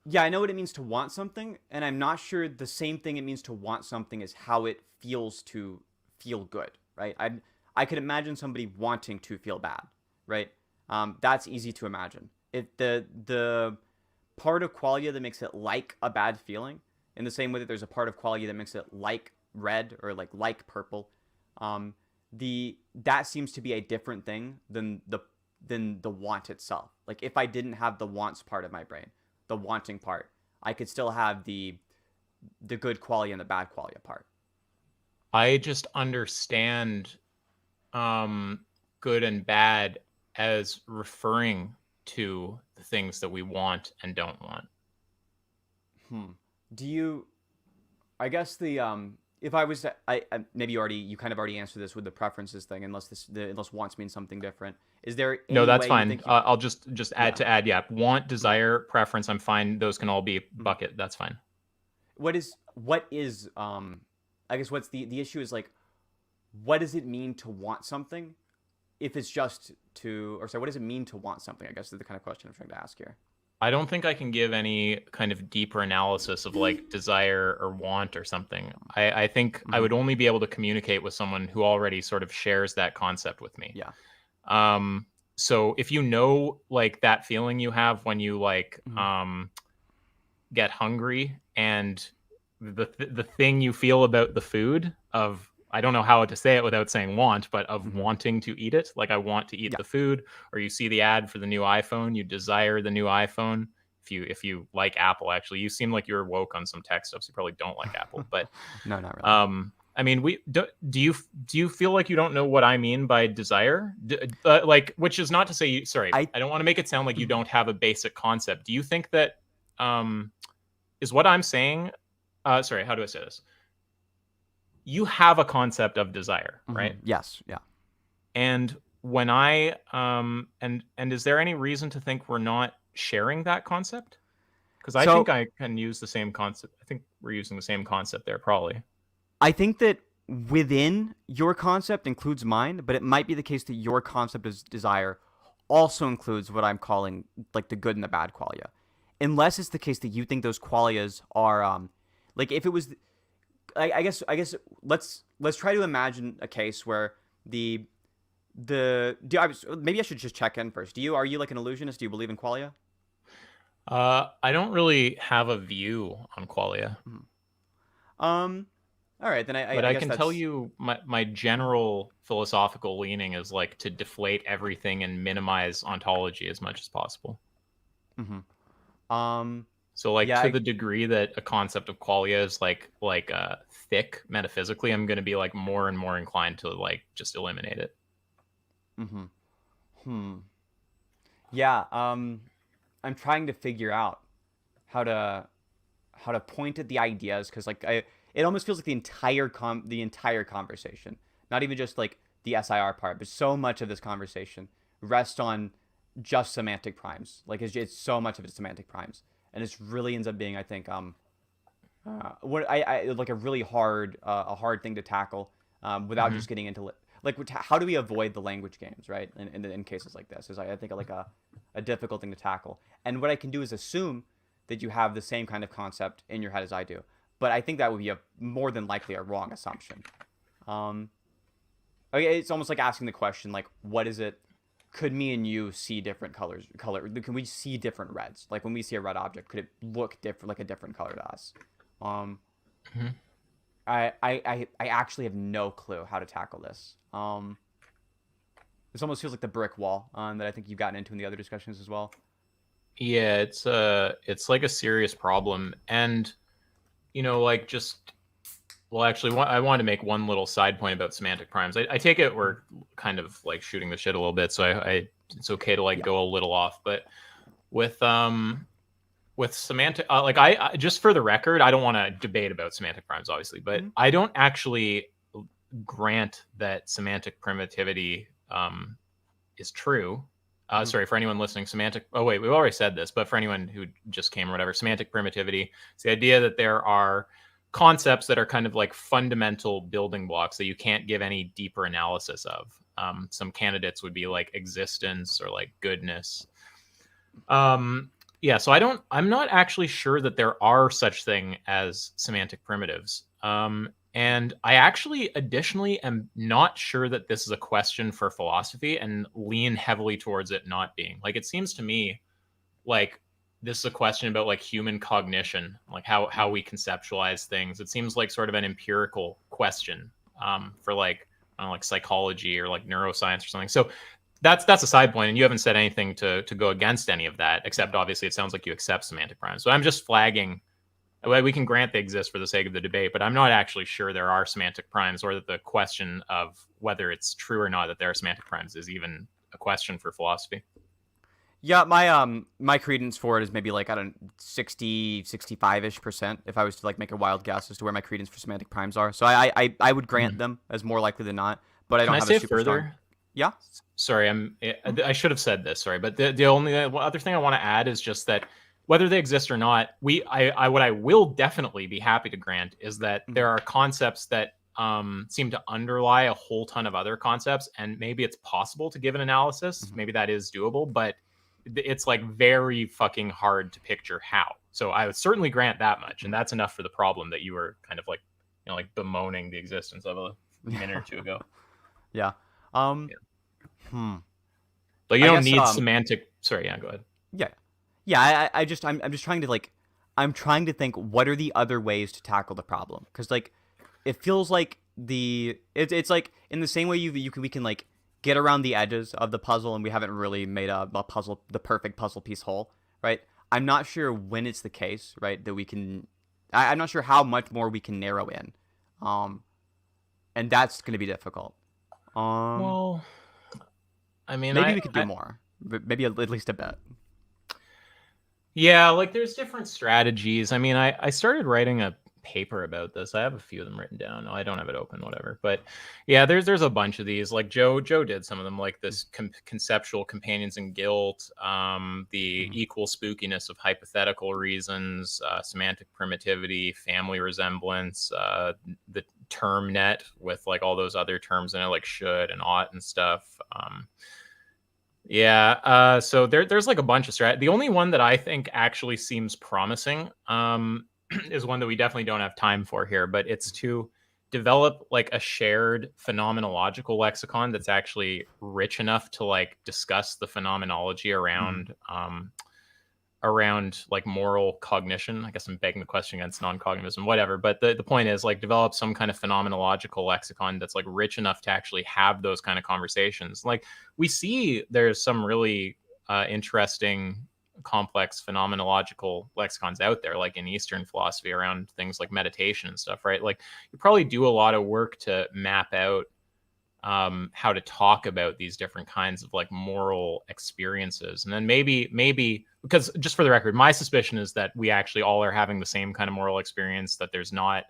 Yeah, I know what it means to want something, and I'm not sure the same thing it means to want something is how it feels to feel good, right? I could imagine somebody wanting to feel bad, right? That's easy to imagine. The part of qualia that makes it like a bad feeling, in the same way that there's a part of qualia that makes it like red or like purple, that seems to be a different thing than the want itself. Like if I didn't have the wants part of my brain, the wanting part, I could still have the good qualia and the bad qualia part. I just understand good and bad as referring to the things that we want and don't want. Do you? I guess if I was to, maybe you kind of already answered this with the preferences thing, unless wants means something different. Is there any no? That's way fine. You think I'll just add to add. Yeah, want, desire, preference. I'm fine. Those can all be bucket. That's fine. What is? I guess what's the issue is like, what does it mean to want something? If it's just what does it mean to want something? I guess is the kind of question I'm trying to ask here. I don't think I can give any kind of deeper analysis of like desire or want or something. I think I would only be able to communicate with someone who already sort of shares that concept with me. Yeah. So if you know like that feeling you have when you like get hungry and the thing you feel about the food of, I don't know how to say it without saying want, but of wanting to eat it. Like I want to eat the food, or you see the ad for the new iPhone, you desire the new iPhone. If you like Apple, actually, you seem like you're woke on some tech stuff, so you probably don't like Apple. But no, not really. I mean, do you feel like you don't know what I mean by desire? Like, which is not to say sorry, I don't want to make it sound like you don't have a basic concept. Do you think that is what I'm saying? Sorry, how do I say this? You have a concept of desire, right? Yes, yeah. And when I and is there any reason to think we're not sharing that concept? Because I think I can use the same concept. I think we're using the same concept there, probably. I think that within your concept includes mine, but it might be the case that your concept of desire also includes what I'm calling like the good and the bad qualia. Unless it's the case that you think those qualias are like if it was. I guess let's try to imagine a case where maybe I should just check in first. Are you like an illusionist? Do you believe in qualia? I don't really have a view on qualia. All right, then I can tell you my general philosophical leaning is like to deflate everything and minimize ontology as much as possible. So like to the degree that a concept of qualia is like thick metaphysically, I'm going to be like more and more inclined to like just eliminate it. Yeah. I'm trying to figure out how to point at the ideas, because like it almost feels like the entire conversation, not even just like the SIR part, but so much of this conversation rests on just semantic primes. Like it's so much of it semantic primes. And it really ends up being, I think, what I like a really hard thing to tackle without just getting into like how do we avoid the language games, right? In cases like this is I think like a difficult thing to tackle. And what I can do is assume that you have the same kind of concept in your head as I do, but I think that would be more than likely a wrong assumption. It's almost like asking the question like, what is it? Could me and you see different colors? Can we see different reds? Like when we see a red object, could it look different, like a different color to us? I actually have no clue how to tackle this. This almost feels like the brick wall that I think you've gotten into in the other discussions as well. Yeah, it's like a serious problem, and like just. Well, actually, I wanted to make one little side point about semantic primes. I take it we're kind of like shooting the shit a little bit, so it's okay to like go a little off. But with with semantic, like I just for the record, I don't want to debate about semantic primes, obviously, but I don't actually grant that semantic primitivity is true. Sorry, for anyone listening, semantic. Oh wait, we've already said this, but for anyone who just came or whatever, semantic primitivity is the idea that there are concepts that are kind of like fundamental building blocks that you can't give any deeper analysis of. Some candidates would be like existence or like goodness. Yeah, so I'm not actually sure that there are such thing as semantic primitives. And I actually additionally am not sure that this is a question for philosophy and lean heavily towards it not being. Like, it seems to me like this is a question about like human cognition, like how we conceptualize things. It seems like sort of an empirical question for like, I don't know, like psychology or like neuroscience or something. So that's a side point, and you haven't said anything to go against any of that, except obviously it sounds like you accept semantic primes. So I'm just flagging. We can grant they exist for the sake of the debate, but I'm not actually sure there are semantic primes, or that the question of whether it's true or not that there are semantic primes is even a question for philosophy. Yeah, my credence for it is maybe like, I don't know, 60, 65-ish% if I was to like make a wild guess as to where my credence for semantic primes are. So I would grant them as more likely than not, but I don't have a super strong. Yeah. Sorry, I should have said this. Sorry, but the only other thing I want to add is just that whether they exist or not, what I will definitely be happy to grant is that there are concepts that seem to underlie a whole ton of other concepts, and maybe it's possible to give an analysis. Maybe that is doable, but it's like very fucking hard to picture how. So I would certainly grant that much, and that's enough for the problem that you were kind of like, you know, like bemoaning the existence of a minute or two ago. Yeah. But you don't need semantic. Sorry, yeah, go ahead. Yeah. I'm just trying to like, I'm trying to think what are the other ways to tackle the problem, because like it feels like it's like in the same way we can like get around the edges of the puzzle, and we haven't really made the perfect puzzle piece whole, right? I'm not sure when it's the case, right, that we can. I'm not sure how much more we can narrow in, and that's going to be difficult. Well, I mean, maybe we could do more, but maybe at least a bit. Yeah, like there's different strategies. I mean, I started writing a paper about this. I have a few of them written down. I don't have it open, whatever. But yeah, there's a bunch of these. Like Joe did some of them, like this conceptual companions in guilt, the equal spookiness of hypothetical reasons, semantic primitivity, family resemblance, the term net with like all those other terms in it, like should and ought and stuff. So there's like a bunch of strat. The only one that I think actually seems promising is one that we definitely don't have time for here, but it's to develop like a shared phenomenological lexicon that's actually rich enough to like discuss the phenomenology around like moral cognition. I guess I'm begging the question against non-cognitivism, whatever. But the point is like develop some kind of phenomenological lexicon that's like rich enough to actually have those kind of conversations. Like we see there's some really interesting complex phenomenological lexicons out there, like in Eastern philosophy around things like meditation and stuff, right? Like you probably do a lot of work to map out how to talk about these different kinds of like moral experiences. And then maybe because just for the record, my suspicion is that we actually all are having the same kind of moral experience, that there's not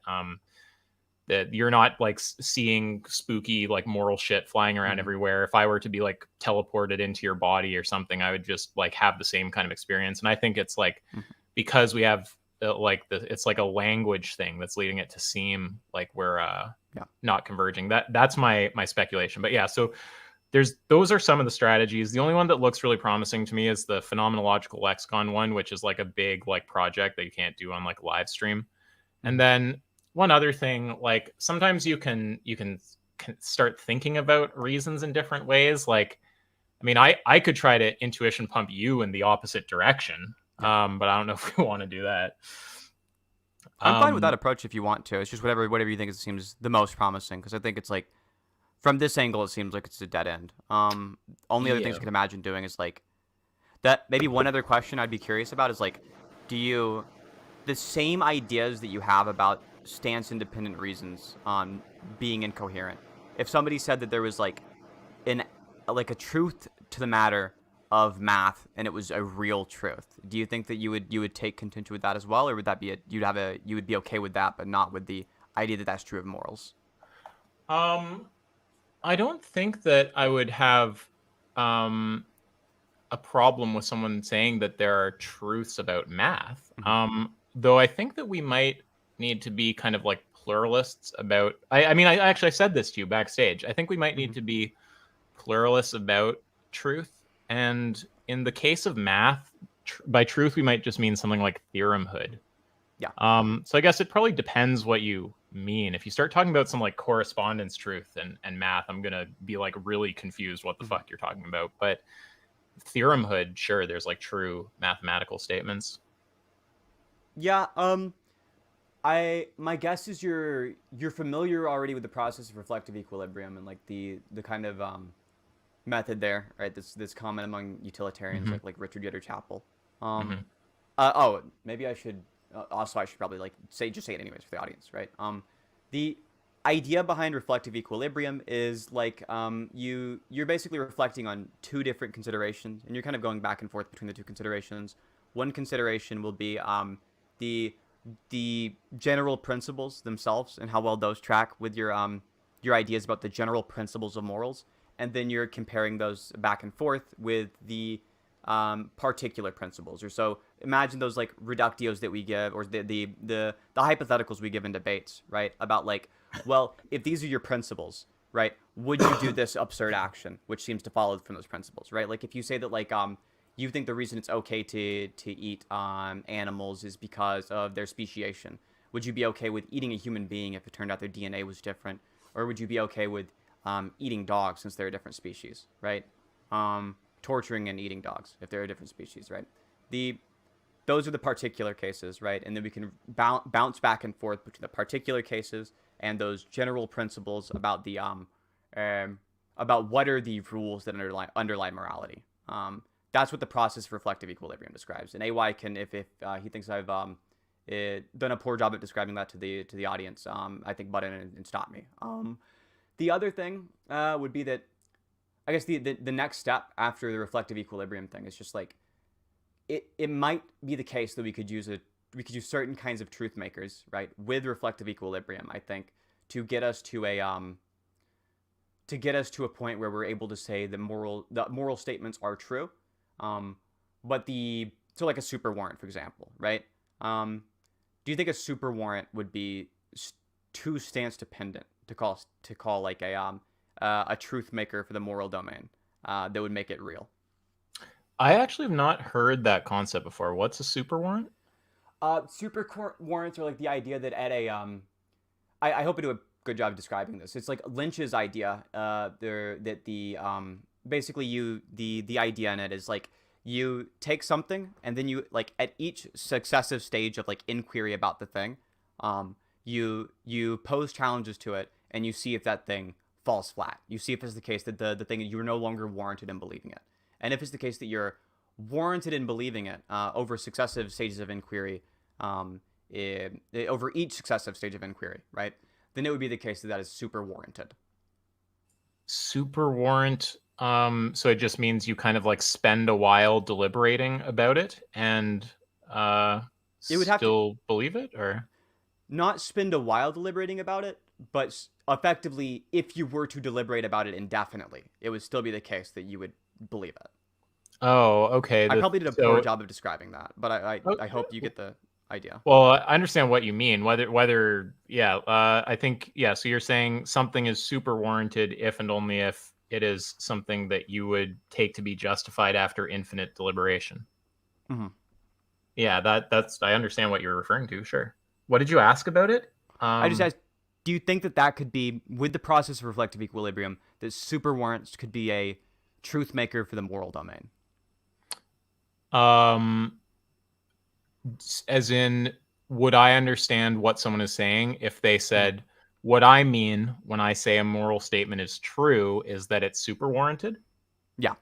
that you're not like seeing spooky like moral shit flying around everywhere. If I were to be like teleported into your body or something, I would just like have the same kind of experience. And I think it's like because we have it's like a language thing that's leading it to seem like we're not converging. That's my speculation. But yeah, so those are some of the strategies. The only one that looks really promising to me is the phenomenological lexicon one, which is like a big like project that you can't do on like live stream. And then one other thing, like sometimes you can start thinking about reasons in different ways. Like, I mean, I could try to intuition pump you in the opposite direction, but I don't know if we want to do that. I'm fine with that approach if you want to. It's just whatever you think seems the most promising, because I think it's like from this angle it seems like it's a dead end. Only other things I can imagine doing is like that. Maybe one other question I'd be curious about is like, the same ideas that you have about stance independent reasons on being incoherent. If somebody said that there was like a truth to the matter of math and it was a real truth, do you think that you would take contention with that as well, or would that be you would be okay with that, but not with the idea that that's true of morals? I don't think that I would have a problem with someone saying that there are truths about math. Though I think that we might need to be kind of like pluralists about. I mean, I actually said this to you backstage. I think we might need to be pluralists about truth. And in the case of math, by truth we might just mean something like theoremhood. Yeah. So I guess it probably depends what you mean. If you start talking about some like correspondence truth and math, I'm gonna be like really confused what the fuck you're talking about. But theoremhood, sure, there's like true mathematical statements. Yeah, my guess is you're familiar already with the process of reflective equilibrium and like the kind of method there, right? This common among utilitarians like Richard Yetter Chapel. Oh, maybe I should also I should probably like say it anyways for the audience, right? The idea behind reflective equilibrium is like you're basically reflecting on two different considerations, and you're kind of going back and forth between the two considerations. One consideration will be the general principles themselves and how well those track with your ideas about the general principles of morals, and then you're comparing those back and forth with the particular principles. Or so imagine those like reductios that we give, or the hypotheticals we give in debates, right? About like, well, if these are your principles, right, would you do this absurd action, which seems to follow from those principles, right? Like if you say that like you think the reason it's okay to eat animals is because of their speciation, would you be okay with eating a human being if it turned out their DNA was different? Or would you be okay with eating dogs since they're a different species, right? Torturing and eating dogs if they're a different species, right? Those are the particular cases, right? And then we can bounce back and forth between the particular cases and those general principles about the about what are the rules that underlie morality. That's what the process of reflective equilibrium describes. And AY can, if he thinks I've done a poor job at describing that to the audience, I think butt in and stop me. The other thing would be that I guess the next step after the reflective equilibrium thing is just like it might be the case that we could use certain kinds of truth makers, right, with reflective equilibrium, I think, to get us to a point where we're able to say the moral statements are true. But so like a super warrant, for example, right? Do you think a super warrant would be too stance dependent to call like a truth maker for the moral domain that would make it real? I actually have not heard that concept before. What's a super warrant? Super warrants are like the idea that at a I hope I do a good job of describing this. It's like Lynch's idea that the basically the idea in it is like you take something and then you like at each successive stage of like inquiry about the thing, you pose challenges to it and you see if that thing falls flat. You see if it's the case that the thing you're no longer warranted in believing it. And if it's the case that you're warranted in believing it over successive stages of inquiry, over each successive stage of inquiry, right? Then it would be the case that is super warranted. Super warrant. So it just means you kind of like spend a while deliberating about it and you would have to believe it, or not spend a while deliberating about it, but effectively, if you were to deliberate about it indefinitely, it would still be the case that you would believe it. Oh, okay. I probably did a poor job of describing that, but I hope you get the idea. Well, I understand what you mean. I think, yeah. So you're saying something is super warranted if and only if it is something that you would take to be justified after infinite deliberation. Mm-hmm. Yeah, that's. I understand what you're referring to. Sure. What did you ask about it? I just asked, do you think that could be, with the process of reflective equilibrium, that super warrants could be a truth maker for the moral domain? As in, would I understand what someone is saying if they said, what I mean when I say a moral statement is true is that it's super warranted? Yeah.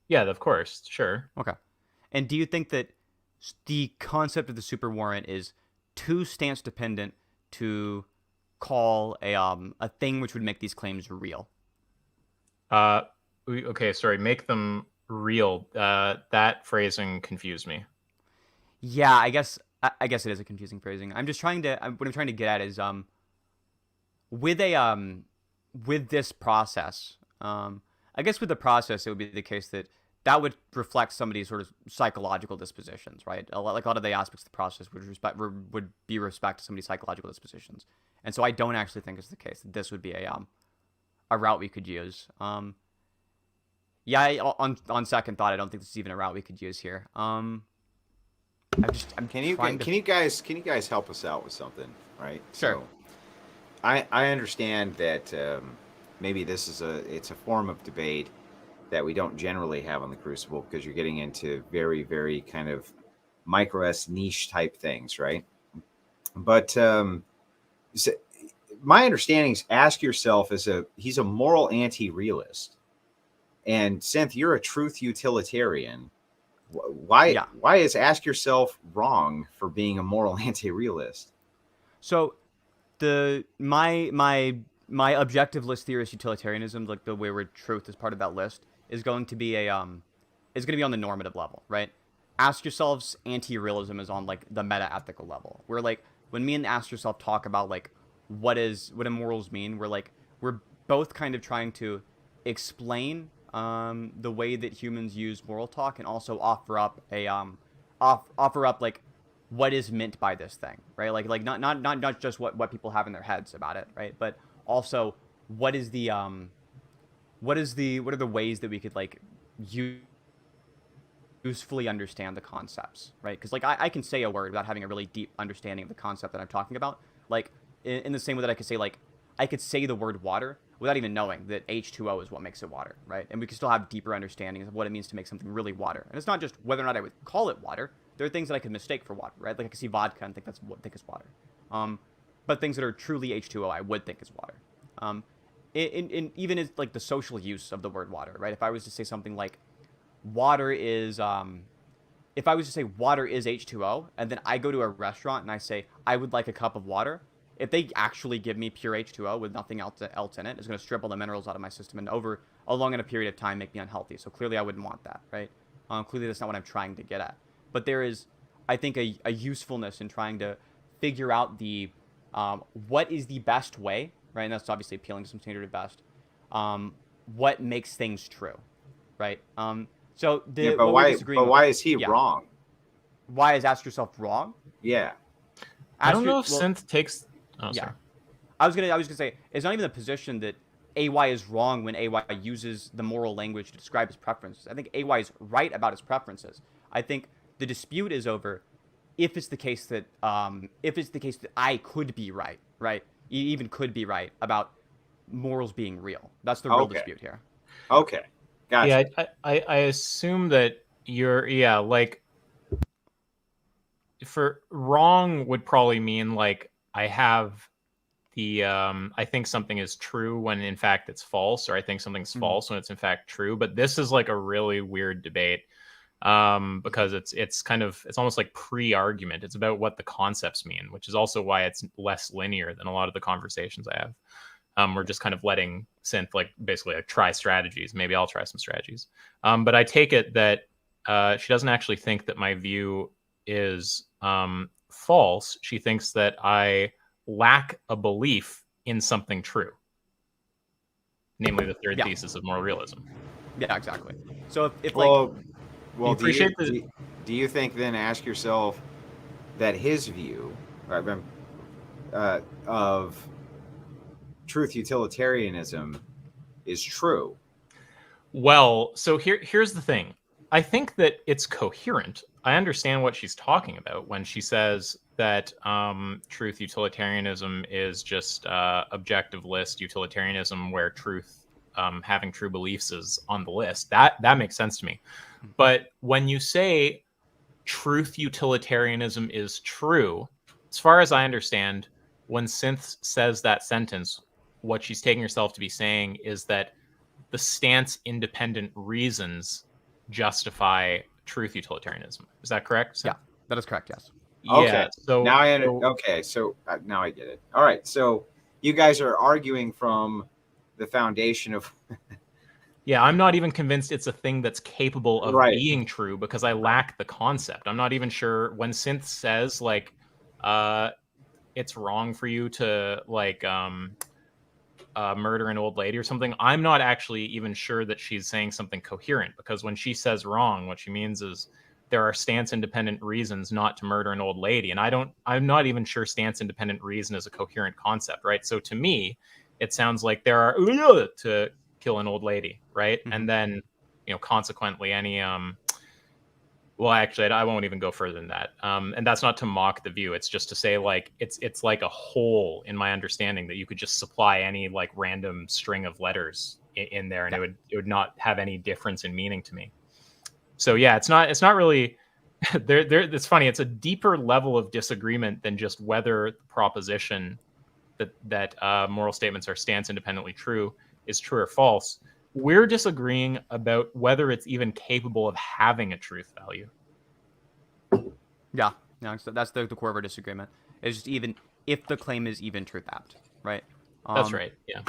Yeah, of course. Sure. Okay. And do you think that the concept of the super warrant is too stance dependent to call a thing which would make these claims real? Okay, sorry. Make them real. That phrasing confused me. Yeah, I guess it is a confusing phrasing. I'm just trying to what I'm trying to get at is with a with this process, I guess with the process it would be the case that that would reflect somebody's sort of psychological dispositions, right? Like a lot of the aspects of the process would be respect to somebody's psychological dispositions, and so I don't actually think it's the case that this would be a route we could use. Yeah, on second thought, I don't think this is even a route we could use here. Can you guys help us out with something, right? Sure. So I understand that maybe this is it's a form of debate that we don't generally have on the Crucible because you're getting into very, very kind of micro S niche type things, right? But so my understanding is ask yourself he's a moral anti-realist. And Sinthe, you're a truth utilitarian. Why is ask yourself wrong for being a moral anti-realist? So my objectiveless theorist utilitarianism, like the way where truth is part of that list, is going to be on the normative level, right? Ask yourselves anti-realism is on like the meta-ethical level. Where like when me and ask yourself talk about like what do morals mean, we're both kind of trying to explain the way that humans use moral talk and also offer up like what is meant by this thing, right? Like not just what people have in their heads about it, right? But also what are the ways that we could like usefully understand the concepts, right? Because like I can say a word without having a really deep understanding of the concept that I'm talking about. Like in the same way that I could say the word water without even knowing that H2O is what makes it water, right? And we can still have deeper understandings of what it means to make something really water. And it's not just whether or not I would call it water. There are things that I could mistake for water, right? Like I could see vodka and think it's water. But things that are truly H2O, I would think is water. Even as like the social use of the word water, right? If I was to say something like water is H2O, and then I go to a restaurant and I say I would like a cup of water, if they actually give me pure H2O with nothing else in it, it's going to strip all the minerals out of my system and over a long enough period of time make me unhealthy. So clearly I wouldn't want that, right? Clearly that's not what I'm trying to get at. But there is, I think, a usefulness in trying to figure out what is the best way, right? And that's obviously appealing to some standard at best. What makes things true, right? But why is he wrong? Why is ask yourself wrong? Yeah. I don't know if Sinthe takes. Oh, yeah. sorry. I was gonna say it's not even the position that AY is wrong when AY uses the moral language to describe his preferences. I think AY is right about his preferences. I think the dispute is over if it's the case that I could be right, even could be right about morals being real. That's the real dispute here. Okay, gotcha. Yeah, I assume that you're like. For wrong would probably mean like I have I think something is true when in fact it's false, or I think something's false when it's in fact true. But this is like a really weird debate because it's almost like pre-argument. It's about what the concepts mean, which is also why it's less linear than a lot of the conversations I have. We're just kind of letting Sinthe like basically like try strategies. Maybe I'll try some strategies. But I take it that she doesn't actually think that my view is false. She thinks that I lack a belief in something true, namely the third thesis of moral realism. Yeah, exactly. So if do you think then ask yourself that his view of truth utilitarianism is true? Well, so here's the thing. I think that it's coherent. I understand what she's talking about when she says that truth utilitarianism is just objective list utilitarianism, where truth, having true beliefs, is on the list. That makes sense to me. But when you say truth utilitarianism is true, as far as I understand, when Sinthe says that sentence, what she's taking herself to be saying is that the stance independent reasons justify truth utilitarianism. Is that correct? Yeah, that is correct. Yes. Okay. So now now I get it. All right. So you guys are arguing from the foundation of Yeah, I'm not even convinced it's a thing that's capable of Right. being true because I lack the concept. I'm not even sure when Synth says like it's wrong for you to like murder an old lady or something. I'm not actually even sure that she's saying something coherent, because when she says wrong, what she means is there are stance independent reasons not to murder an old lady. And I'm not even sure stance independent reason is a coherent concept, right? So to me, it sounds like there are to kill an old lady, right? Mm-hmm. And then, consequently any well, actually, I won't even go further than that. And that's not to mock the view. It's just to say, like, it's like a hole in my understanding that you could just supply any like random string of letters in there, and Yeah. it would not have any difference in meaning to me. So yeah, it's not really there. It's funny. It's a deeper level of disagreement than just whether the proposition that moral statements are stance independently true is true or false. We're disagreeing about whether it's even capable of having a truth value. Yeah, no, so that's the core of our disagreement. It's just even if the claim is even truth apt, right? That's right. Yeah.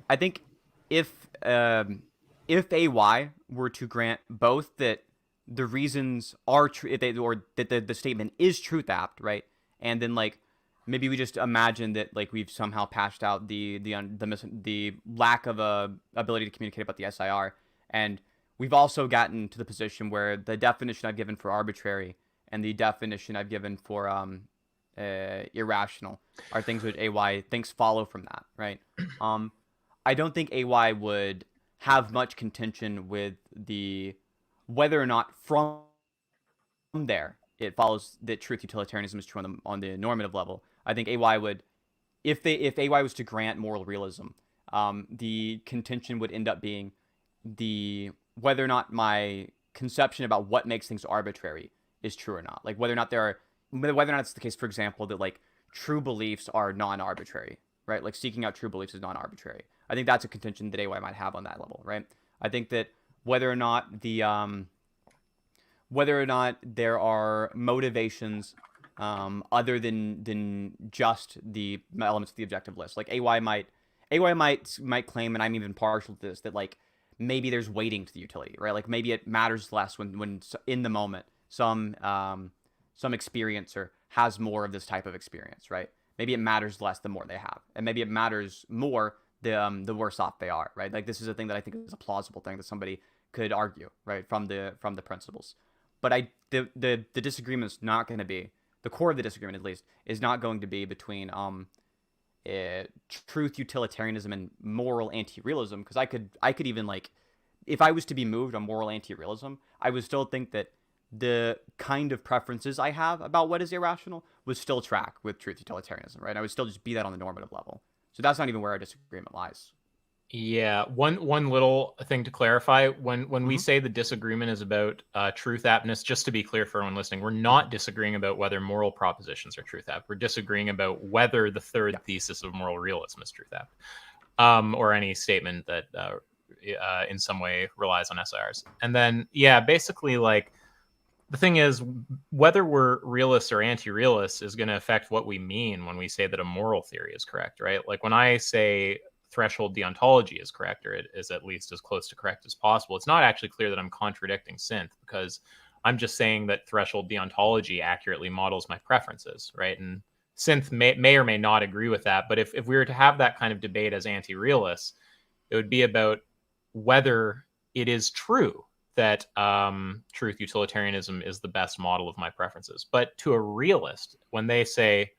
I think if AY were to grant both that the reasons are true, or that the statement is truth apt, right, and then like maybe we just imagine that like we've somehow patched out the lack of a ability to communicate about the SIR, and we've also gotten to the position where the definition I've given for arbitrary and the definition I've given for irrational are things which AY thinks follow from that, right? I don't think AY would have much contention with the whether or not from there it follows that truth utilitarianism is true on the normative level. I think AY would, if AY was to grant moral realism, the contention would end up being the whether or not my conception about what makes things arbitrary is true or not. Like whether or not it's the case, for example, that like true beliefs are non-arbitrary, right? Like seeking out true beliefs is non-arbitrary. I think that's a contention that AY might have on that level, right? I think that whether or not there are motivations other than just the elements of the objective list, like AY might claim, and I'm even partial to this, that like maybe there's weighting to the utility, right? Like maybe it matters less when in the moment some experiencer has more of this type of experience, right? Maybe it matters less the more they have, and maybe it matters more the worse off they are, right? Like this is a thing that I think is a plausible thing that somebody could argue, right, from the principles. But the disagreement is not going to be, the core of the disagreement at least is not going to be between truth utilitarianism and moral anti-realism, because I could even like, if I was to be moved on moral anti-realism, I would still think that the kind of preferences I have about what is irrational would still track with truth utilitarianism, right? I would still just be that on the normative level. So that's not even where our disagreement lies. Yeah, one little thing to clarify: when we say the disagreement is about truth aptness, just to be clear for everyone listening, we're not disagreeing about whether moral propositions are truth apt. We're disagreeing about whether the third thesis of moral realism is truth apt, or any statement that in some way relies on SIRs. And then, yeah, basically, like the thing is, whether we're realists or anti-realists is going to affect what we mean when we say that a moral theory is correct, right? Like when I say threshold deontology is correct, or it is at least as close to correct as possible, it's not actually clear that I'm contradicting Synth, because I'm just saying that threshold deontology accurately models my preferences, right? And Synth may or may not agree with that, but if we were to have that kind of debate as anti-realists, it would be about whether it is true that truth utilitarianism is the best model of my preferences. But to a realist, when they say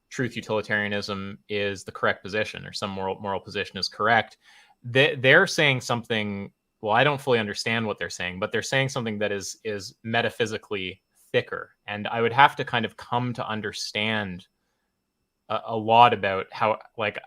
truth utilitarianism is the correct position, or some moral position is correct, they're saying something. Well, I don't fully understand what they're saying, but they're saying something that is metaphysically thicker, and I would have to kind of come to understand a lot about how, like,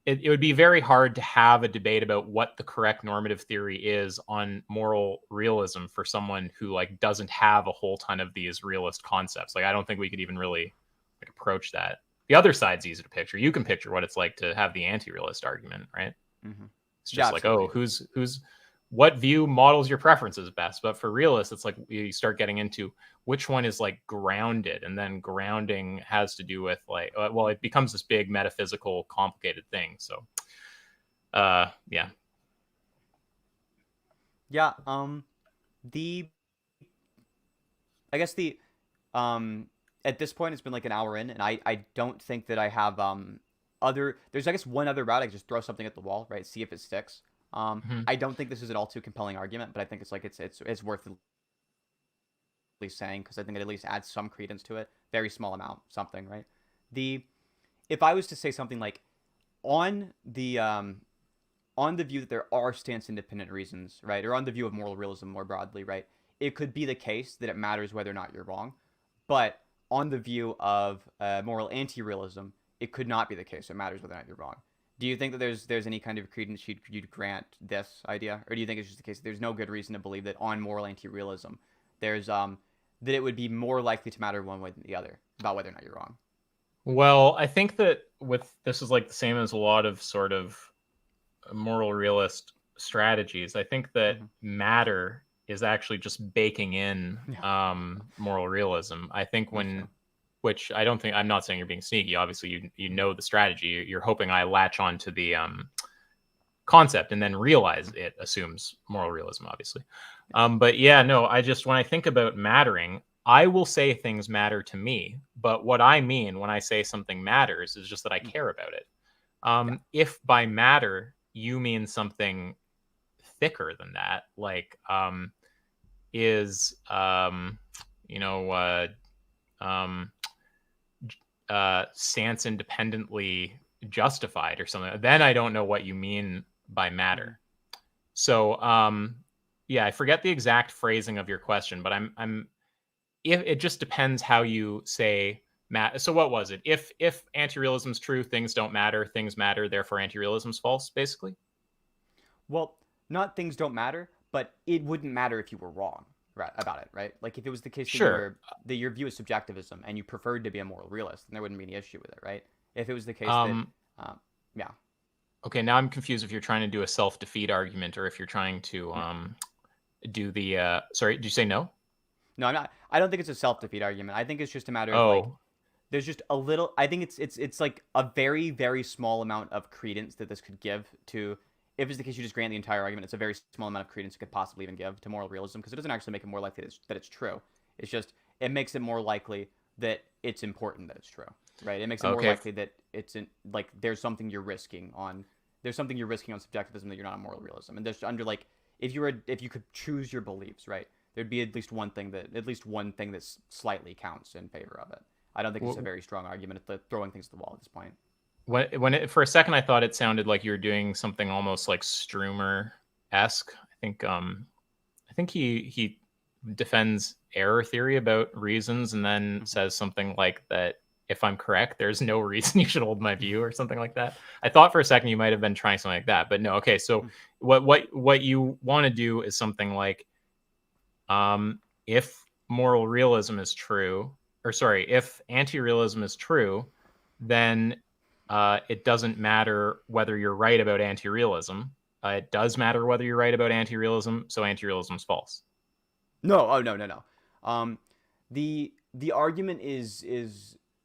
it would be very hard to have a debate about what the correct normative theory is on moral realism for someone who like doesn't have a whole ton of these realist concepts. Like, I don't think we could even really like approach that. The other side's easy to picture. You can picture what it's like to have the anti-realist argument, right? Mm-hmm. It's just like, oh, who's what view models your preferences best? But for realists, it's like you start getting into which one is like grounded, and then grounding has to do with like, well, it becomes this big metaphysical, complicated thing. So Yeah. Yeah. The I guess the at this point it's been like an hour in, and I don't think that I have other. There's I guess one other route. I can just throw something at the wall, right? See if it sticks. Mhm. I don't think this is an all too compelling argument, but I think it's like it's worth at least saying because I think it at least adds some credence to it. Very small amount, something, right? The If I was to say something like on the view that there are stance independent reasons, right, or on the view of moral realism more broadly, right, it could be the case that it matters whether or not you're wrong, but on the view of moral anti-realism, it could not be the case. It matters whether or not you're wrong. Do you think that there's any kind of credence you'd grant this idea, or do you think it's just the case that there's no good reason to believe that on moral anti-realism, there's that it would be more likely to matter one way than the other about whether or not you're wrong? Well, I think that with this is like the same as a lot of sort of moral realist strategies. I think that Mm-hmm. matter is actually just baking in Yeah, moral realism. I think that's true. which I don't think I'm not saying you're being sneaky. Obviously, you know the strategy. You're hoping I latch on to the concept and then realize it assumes moral realism, obviously. But yeah, no, I just when I think about mattering, I will say things matter to me. But what I mean when I say something matters is just that I Mm. care about it. Yeah. If by matter you mean something thicker than that, like is you know um, stance independently justified or something, then I don't know what you mean by Mm-hmm. matter. So yeah, I forget the exact phrasing of your question, but I'm if it just depends how you say so what was it? If anti-realism is true, things don't matter, things matter, therefore anti-realism is false, basically. Well, not things don't matter, but it wouldn't matter if you were wrong, right, about it, right? Like if it was the case that Sure. your view is subjectivism and you preferred to be a moral realist, then there wouldn't be any issue with it, right? If it was the case that, Um, um, yeah, okay, now I'm confused if you're trying to do a self-defeat argument or if you're trying to no, do the sorry, did you say no? no, I'm not. I don't think it's a self defeat argument. I think it's just a matter of like Oh, there's just a little. I think it's like a very small amount of credence that this could give to. If it's the case, you just grant the entire argument. It's a very small amount of credence it could possibly even give to moral realism because it doesn't actually make it more likely that it's true. It's just it makes it more likely that it's important that it's true, right? It makes it more okay. likely that it's in, like there's something you're risking on. There's something you're risking on subjectivism that you're not on moral realism, and there's under like if you could choose your beliefs, right? There'd be at least one thing that slightly counts in favor of it. I don't think it's a very strong argument at throwing things at the wall at this point. For a second I thought it sounded like you were doing something almost like Strumer esque. I think he defends error theory about reasons and then Mm-hmm. says something like that if I'm correct, there's no reason you should hold my view or something like that. I thought for a second you might have been trying something like that, but no. Okay, so what you want to do is something like if moral realism is true, or sorry, if anti-realism is true, then it doesn't matter whether you're right about anti-realism. It does matter whether you're right about anti-realism, so anti-realism is false. No, oh no, no, no. Um, the argument is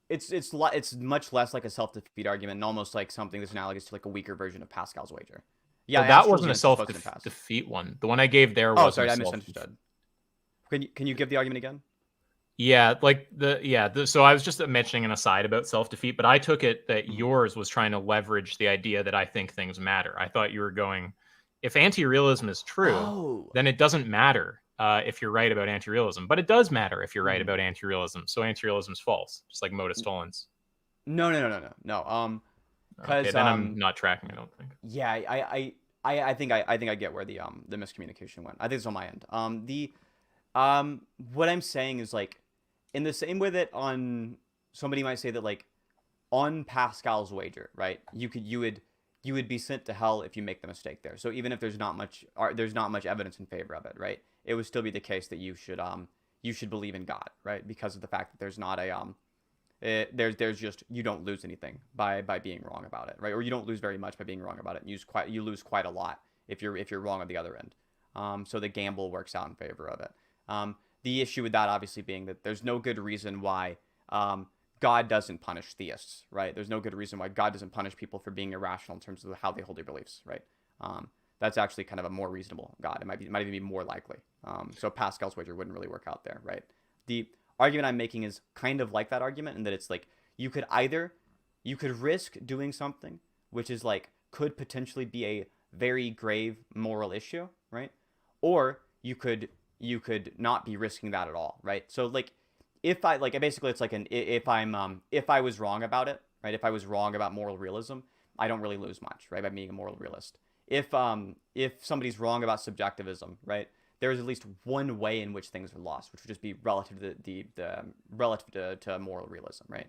it's much less like a self defeat argument and almost like something that's analogous to like a weaker version of Pascal's wager. Yeah, Oh, that Astral's wasn't a answer is self supposed to pass. defeat one. The one I gave there Oh, wasn't sorry, a I self. misunderstood. Can you give the argument again? Yeah, like so I was just mentioning an aside about self-defeat, but I took it that Mm-hmm. yours was trying to leverage the idea that I think things matter. I thought you were going, if anti-realism is true, Oh. then it doesn't matter if you're right about anti-realism, but it does matter if you're right Mm. about anti-realism. So anti-realism is false, just like modus tollens. No, no, no, no, no, no. Okay, Cause then I'm not tracking. I don't think. yeah, I think I get where the miscommunication went. I think it's on my end. What I'm saying is like in the same way that on somebody might say that like on Pascal's wager, right? You would be sent to hell if you make the mistake there. So even if there's not much evidence in favor of it, right? It would still be the case that you should believe in God, right? Because of the fact that there's not a there's just you don't lose anything by being wrong about it, right? Or you don't lose very much by being wrong about it. You lose quite a lot if you're wrong on the other end. So the gamble works out in favor of it. The issue with that obviously being that there's no good reason why God doesn't punish theists, right? There's no good reason why God doesn't punish people for being irrational in terms of how they hold their beliefs, right? That's actually kind of a more reasonable God. It might even be more likely. So Pascal's wager wouldn't really work out there, right? The argument I'm making is kind of like that argument in that it's like you could risk doing something which is like could potentially be a very grave moral issue, right? Or you could not be risking that at all, right? So like if I like basically it's like if I was wrong about it, right? If I was wrong about moral realism, I don't really lose much, right? By being a moral realist. If somebody's wrong about subjectivism, right? There is at least one way in which things are lost, which would just be relative to to moral realism, right?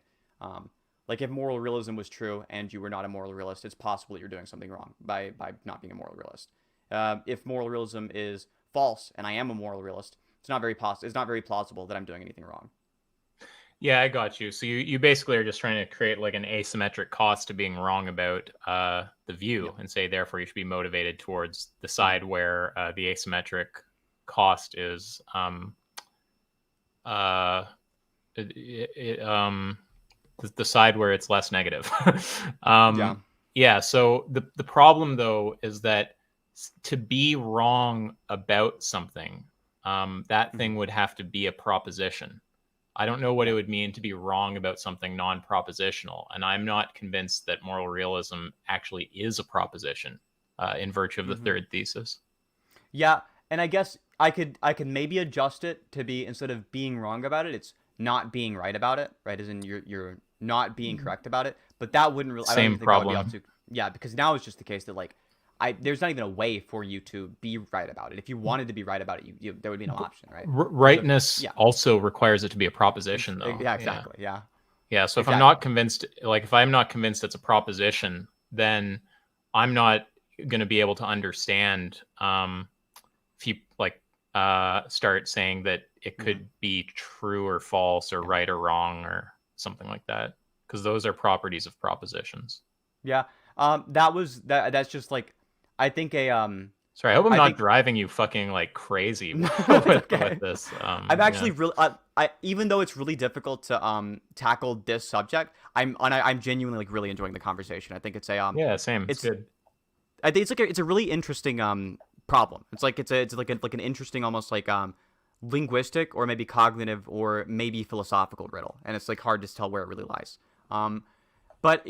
Like if moral realism was true and you were not a moral realist, it's possible that you're doing something wrong by not being a moral realist. If moral realism is false and I am a moral realist, it's not very plausible that I'm doing anything wrong. Yeah, I got you. So you basically are just trying to create like an asymmetric cost to being wrong about the view, and say therefore you should be motivated towards the side where the asymmetric cost is the side where it's less negative. Yeah. So the problem though is that to be wrong about something, that thing would have to be a proposition. I don't know what it would mean to be wrong about something non-propositional, and I'm not convinced that moral realism actually is a proposition in virtue of the third thesis. Yeah, and I guess I could maybe adjust it to be, instead of being wrong about it, it's not being right about it, right? As in you're not being correct about it, but that wouldn't really. Same I don't even think problem. that would be able to. Yeah, because now it's just the case that like there's not even a way for you to be right about it. If you wanted to be right about it, there would be no option, right? Rightness also requires it to be a proposition, though. Yeah, exactly. Yeah. So if I'm not convinced, like if I'm not convinced it's a proposition, then I'm not going to be able to understand if you like start saying that it could be true or false or right or wrong or something like that, because those are properties of propositions. Yeah. That's just like, I think Sorry, I hope I'm not driving you fucking like crazy with this. I'm actually really, even though it's really difficult to tackle this subject, I'm genuinely like really enjoying the conversation. I think it's a same. It's good. I think it's a really interesting problem. It's like it's like an interesting, almost like linguistic or maybe cognitive or maybe philosophical riddle, and it's like hard to tell where it really lies. But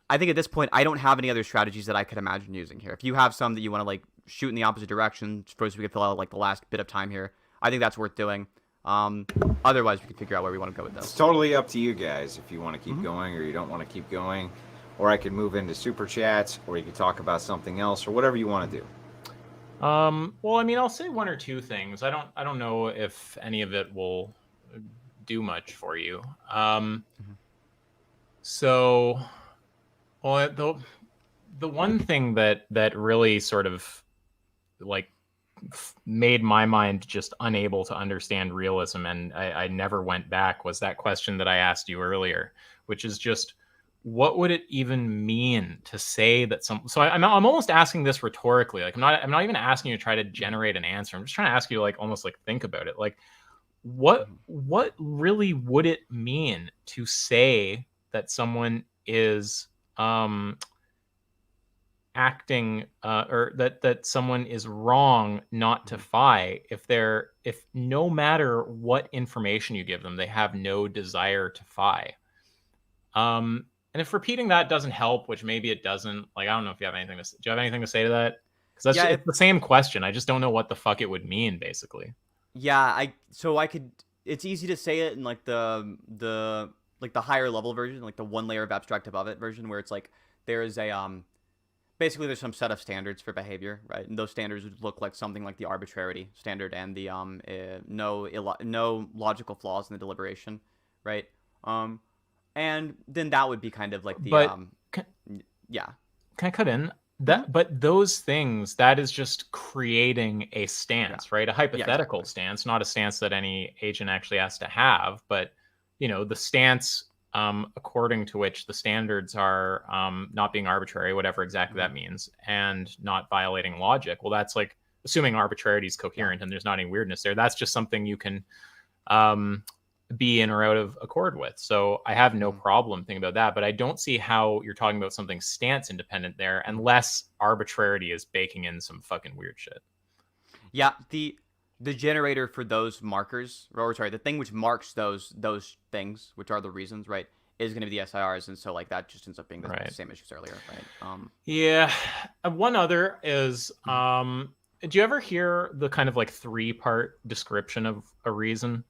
I think at this point, I don't have any other strategies that I could imagine using here. If you have some that you want to like shoot in the opposite direction, suppose we could fill out like the last bit of time here, I think that's worth doing. Otherwise, we can figure out where we want to go with this. It's totally up to you guys if you want to keep going or you don't want to keep going. Or I could move into super chats, or you could talk about something else, or whatever you want to do. Well, I mean, I'll say one or two things. I don't know if any of it will do much for you. So. Well, the one thing that really sort of like made my mind just unable to understand realism, and I never went back, was that question that I asked you earlier, which is just what would it even mean to say that some? So I'm almost asking this rhetorically. Like I'm not even asking you to try to generate an answer. I'm just trying to ask you to like almost like think about it. Like what really would it mean to say that someone is acting or that someone is wrong not to phi if no matter what information you give them, they have no desire to phi. And if repeating that doesn't help, which maybe it doesn't, like I don't know if you have anything to say. Do you have anything to say to that? Because that's it's the same question. I just don't know what the fuck it would mean, basically. Yeah, it's easy to say it in like the like the higher level version, like the one layer of abstract above it version, where it's like there is a basically there's some set of standards for behavior, right? And those standards would look like something like the arbitrarity standard and the no logical flaws in the deliberation, right? And then that would be kind of like the Can I cut in? But those things, that is just creating a stance, right? A hypothetical stance, not a stance that any agent actually has to have, but the stance according to which the standards are not being arbitrary, whatever exactly that means, and not violating logic. Well, that's like assuming arbitrarity is coherent and there's not any weirdness there. That's just something you can be in or out of accord with. So I have no problem thinking about that, but I don't see how you're talking about something stance independent there unless arbitrarity is baking in some fucking weird shit. Yeah, the generator for those markers, or sorry, the thing which marks those things, which are the reasons, right, is going to be the SIRs, and so like that just ends up being the same issues earlier, right? Yeah. One other is, do you ever hear the kind of like 3-part description of a reason?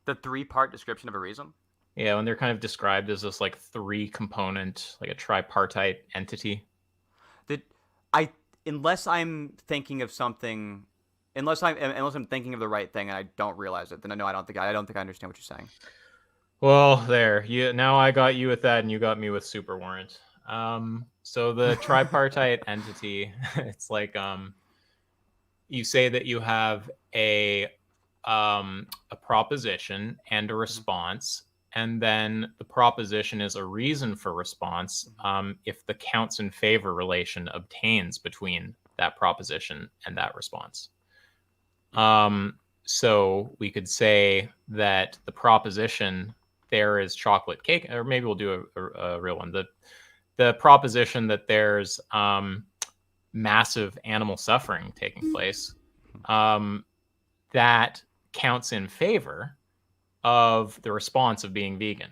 The 3-part description of a reason? Yeah, when they're kind of described as this like 3-component, like a tripartite entity. Unless I'm thinking of something, unless I'm thinking of the right thing and I don't realize it, then no, I don't think I understand what you're saying. Well, there. Now I got you with that, and you got me with super warrant. So the tripartite entity, it's like you say that you have a proposition and a response, and then the proposition is a reason for response if the counts in favor relation obtains between that proposition and that response. So we could say that the proposition there is chocolate cake, or maybe we'll do a real one. The proposition that there's massive animal suffering taking place, that counts in favor of the response of being vegan.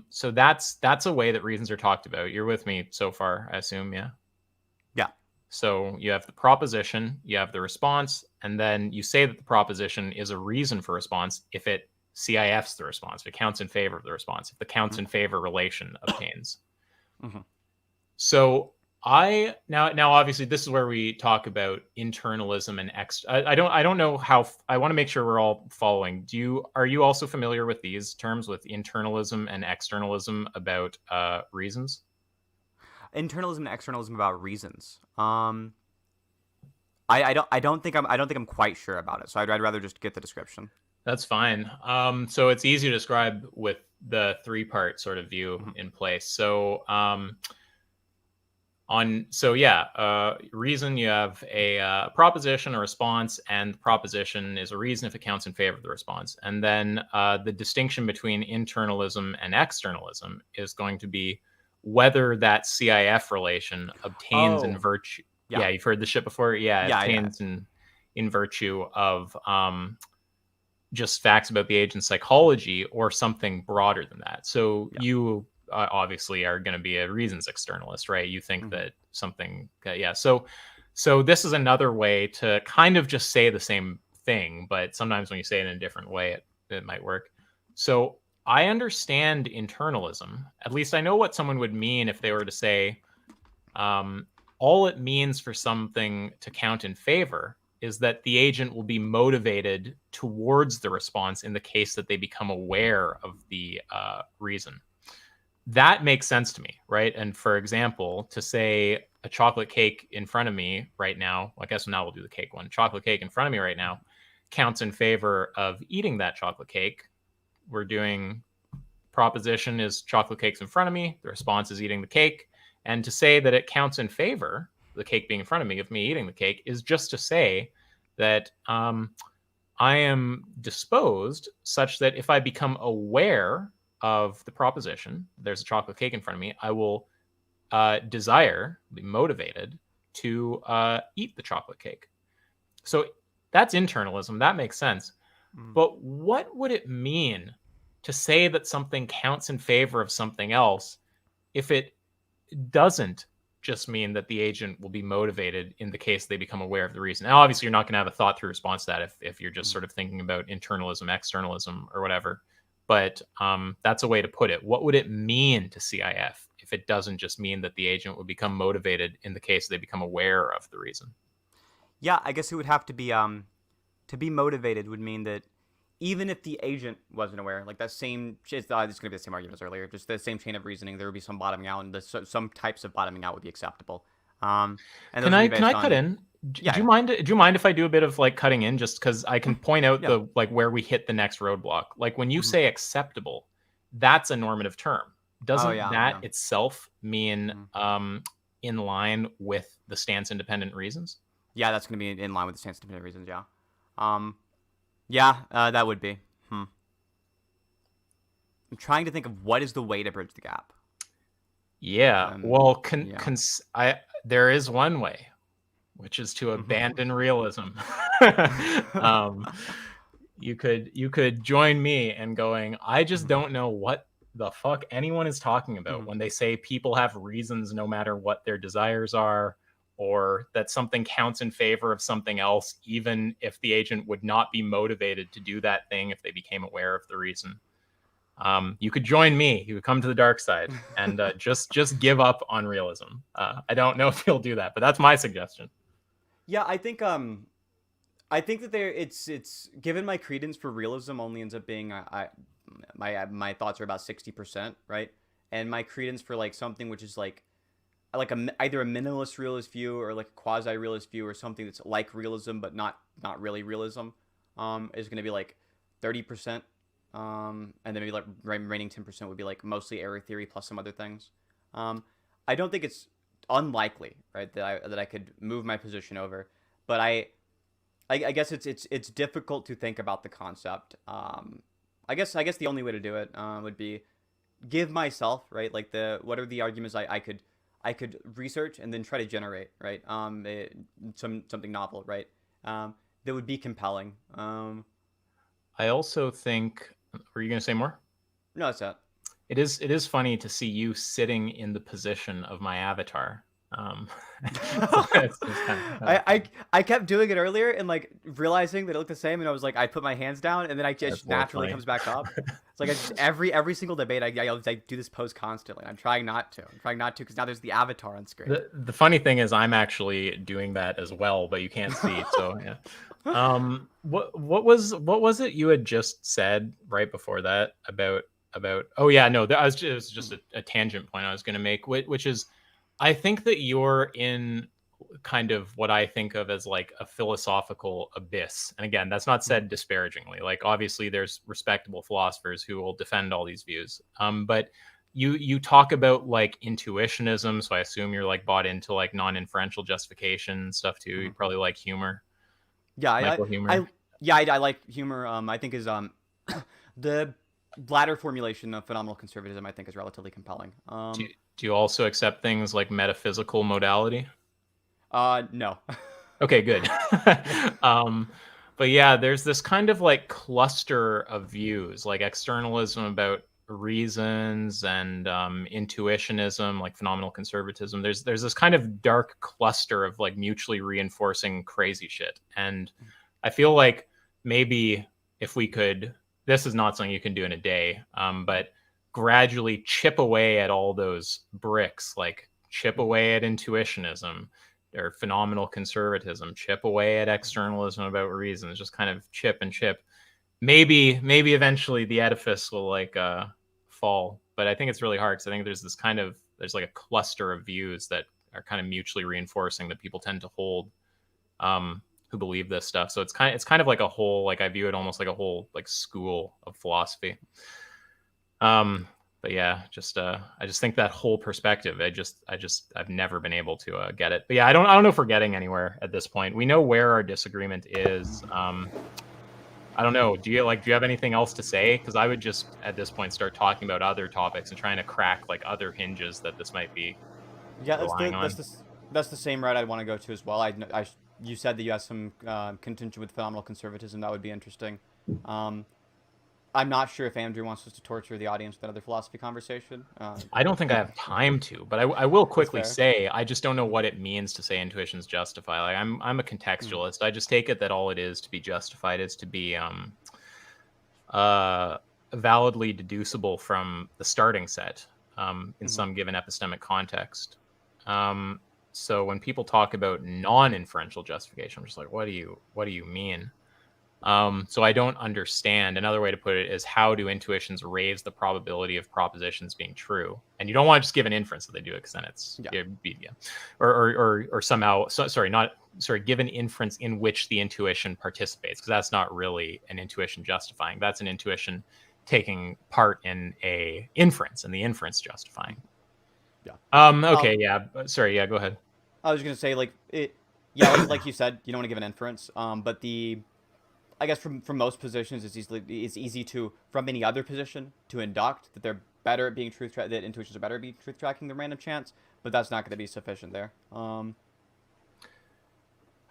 So that's a way that reasons are talked about. You're with me so far, I assume, yeah? Yeah. So you have the proposition, you have the response, and then you say that the proposition is a reason for response if it CIFs the response, if it counts in favor of the response, if the counts in favor relation obtains. So now obviously this is where we talk about internalism and I don't know how I want to make sure we're all following. Are you also familiar with these terms, with internalism and externalism about reasons? Internalism and externalism about reasons. I don't think I'm quite sure about it. So I'd rather just get the description. That's fine. So it's easy to describe with the 3-part sort of view in place. So reason, you have a proposition, a response, and the proposition is a reason if it counts in favor of the response. And then the distinction between internalism and externalism is going to be whether that CIF relation obtains in virtue. Yeah, you've heard this shit before. Obtains in virtue of just facts about the agent's psychology or something broader than that. So you obviously are going to be a reasons externalist, right? You think that something, So this is another way to kind of just say the same thing, but sometimes when you say it in a different way, it might work. So I understand internalism. At least I know what someone would mean if they were to say, all it means for something to count in favor is that the agent will be motivated towards the response in the case that they become aware of the reason. That makes sense to me, right? And for example, to say a chocolate cake in front of me right now, I guess now we'll do the cake one. Chocolate cake in front of me right now counts in favor of eating that chocolate cake. We're doing proposition is chocolate cake's in front of me. The response is eating the cake. And to say that it counts in favor, the cake being in front of me, of me eating the cake, is just to say that I am disposed such that if I become aware of the proposition, there's a chocolate cake in front of me, I will desire, be motivated to eat the chocolate cake. So that's internalism. That makes sense. But what would it mean to say that something counts in favor of something else if it doesn't just mean that the agent will be motivated in the case they become aware of the reason? Now, obviously, you're not going to have a thought through response to that if you're just sort of thinking about internalism, externalism, or whatever. But that's a way to put it. What would it mean to CIF if it doesn't just mean that the agent would become motivated in the case they become aware of the reason? Yeah, I guess it would have to be motivated would mean that even if the agent wasn't aware, like that same, it's going to be the same argument as earlier, just the same chain of reasoning, there would be some bottoming out, and some types of bottoming out would be acceptable. And can I cut in? Do you mind if I do a bit of like cutting in, just because I can point out the like where we hit the next roadblock? Like when you say acceptable, that's a normative term. Doesn't that itself mean in line with the stance independent reasons? Yeah, that's going to be in line with the stance independent reasons. Yeah. That would be. trying to think of what is the way to bridge the gap. Yeah. Well, yeah. there is one way, which is to abandon realism. You could join me in going, I just don't know what the fuck anyone is talking about when they say people have reasons no matter what their desires are, or that something counts in favor of something else, even if the agent would not be motivated to do that thing if they became aware of the reason. You could join me. You could come to the dark side and just give up on realism. I don't know if you'll do that, but that's my suggestion. Yeah, I think that it's given my credence for realism only ends up being my thoughts are about 60%, right? And my credence for like something which is like either a minimalist realist view or like a quasi realist view or something that's like realism but not really realism, is going to be like 30%. And then maybe like remaining 10% would be like mostly error theory plus some other things. I don't think it's unlikely, right, that I could move my position over, but I guess it's difficult to think about the concept. I guess the only way to do it would be give myself, right, like what are the arguments I could research and then try to generate, right, something novel, right, that would be compelling. I also think. Were you going to say more? No, that's it. It is funny to see you sitting in the position of my avatar. I kept doing it earlier and like realizing that it looked the same, and I was like, I put my hands down, and then I just naturally comes back up. It's like every single debate I do this pose constantly. I'm trying not to because now there's the avatar on screen. The funny thing is I'm actually doing that as well, but you can't see. So yeah. What was it you had just said right before that about oh yeah, no, it was just a tangent point I was going to make, which is I think that you're in kind of what I think of as like a philosophical abyss. And again, that's not said disparagingly. Like obviously there's respectable philosophers who will defend all these views. But you talk about like intuitionism, so I assume you're like bought into like non-inferential justification stuff too. You probably like humor. Yeah, I like humor. I think is the latter formulation of phenomenal conservatism I think is relatively compelling. Do you also accept things like metaphysical modality? No. Okay, good. But yeah, there's this kind of like cluster of views, like externalism about reasons and intuitionism, like phenomenal conservatism. There's this kind of dark cluster of like mutually reinforcing crazy shit. And I feel like maybe if we could, this is not something you can do in a day, but gradually chip away at all those bricks, like chip away at intuitionism or phenomenal conservatism, chip away at externalism about reasons, just kind of chip and chip. Maybe eventually the edifice will like fall, but I think it's really hard because I think there's like a cluster of views that are kind of mutually reinforcing that people tend to hold, who believe this stuff. So it's kind of like a whole, like I view it almost like a whole like school of philosophy. But yeah, I just think that whole perspective, I've never been able to get it. But yeah, I don't know if we're getting anywhere at this point. We know where our disagreement is. I don't know. Do you have anything else to say? Because I would just at this point start talking about other topics and trying to crack like other hinges that this might be. Yeah, that's the same route I'd want to go to as well. You said that you have some contention with phenomenal conservatism. That would be interesting. I'm not sure if Andrew wants us to torture the audience with another philosophy conversation. I don't think I have time to, but I will quickly say I just don't know what it means to say intuitions justify. Like I'm a contextualist. I just take it that all it is to be justified is to be validly deducible from the starting set in some given epistemic context. So when people talk about non-inferential justification, I'm just like, what do you mean? So I don't understand. Another way to put it is, how do intuitions raise the probability of propositions being true? And you don't want to just give an inference that they do it, because then it's or somehow give an inference in which the intuition participates, because that's not really an intuition justifying. That's an intuition taking part in a inference, and the inference justifying. Yeah. Okay. Yeah. Sorry. Yeah. Go ahead. I was gonna say like you said, you don't want to give an inference. But the I guess from most positions, it's easy to, from any other position, to induct that they're better at being that intuitions are better at being truth tracking than random chance, but that's not going to be sufficient there. All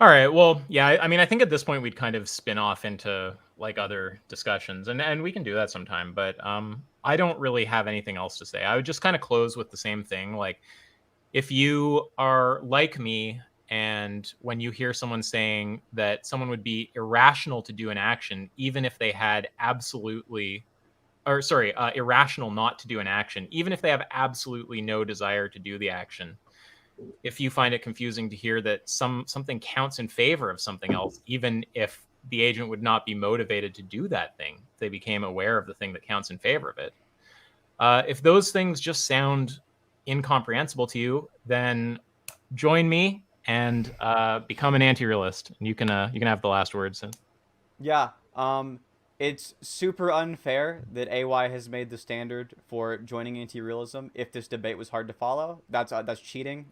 right. Well, yeah. I mean, I think at this point we'd kind of spin off into like other discussions, and we can do that sometime. But I don't really have anything else to say. I would just kind of close with the same thing. Like, if you are like me, and when you hear someone saying that someone would be irrational to do an action, even if they had irrational not to do an action, even if they have absolutely no desire to do the action. If you find it confusing to hear that something counts in favor of something else, even if the agent would not be motivated to do that thing, if they became aware of the thing that counts in favor of it. If those things just sound incomprehensible to you, then join me and become an anti-realist, and you can have the last words. Yeah. It's super unfair that AY has made the standard for joining anti-realism. If this debate was hard to follow, that's cheating.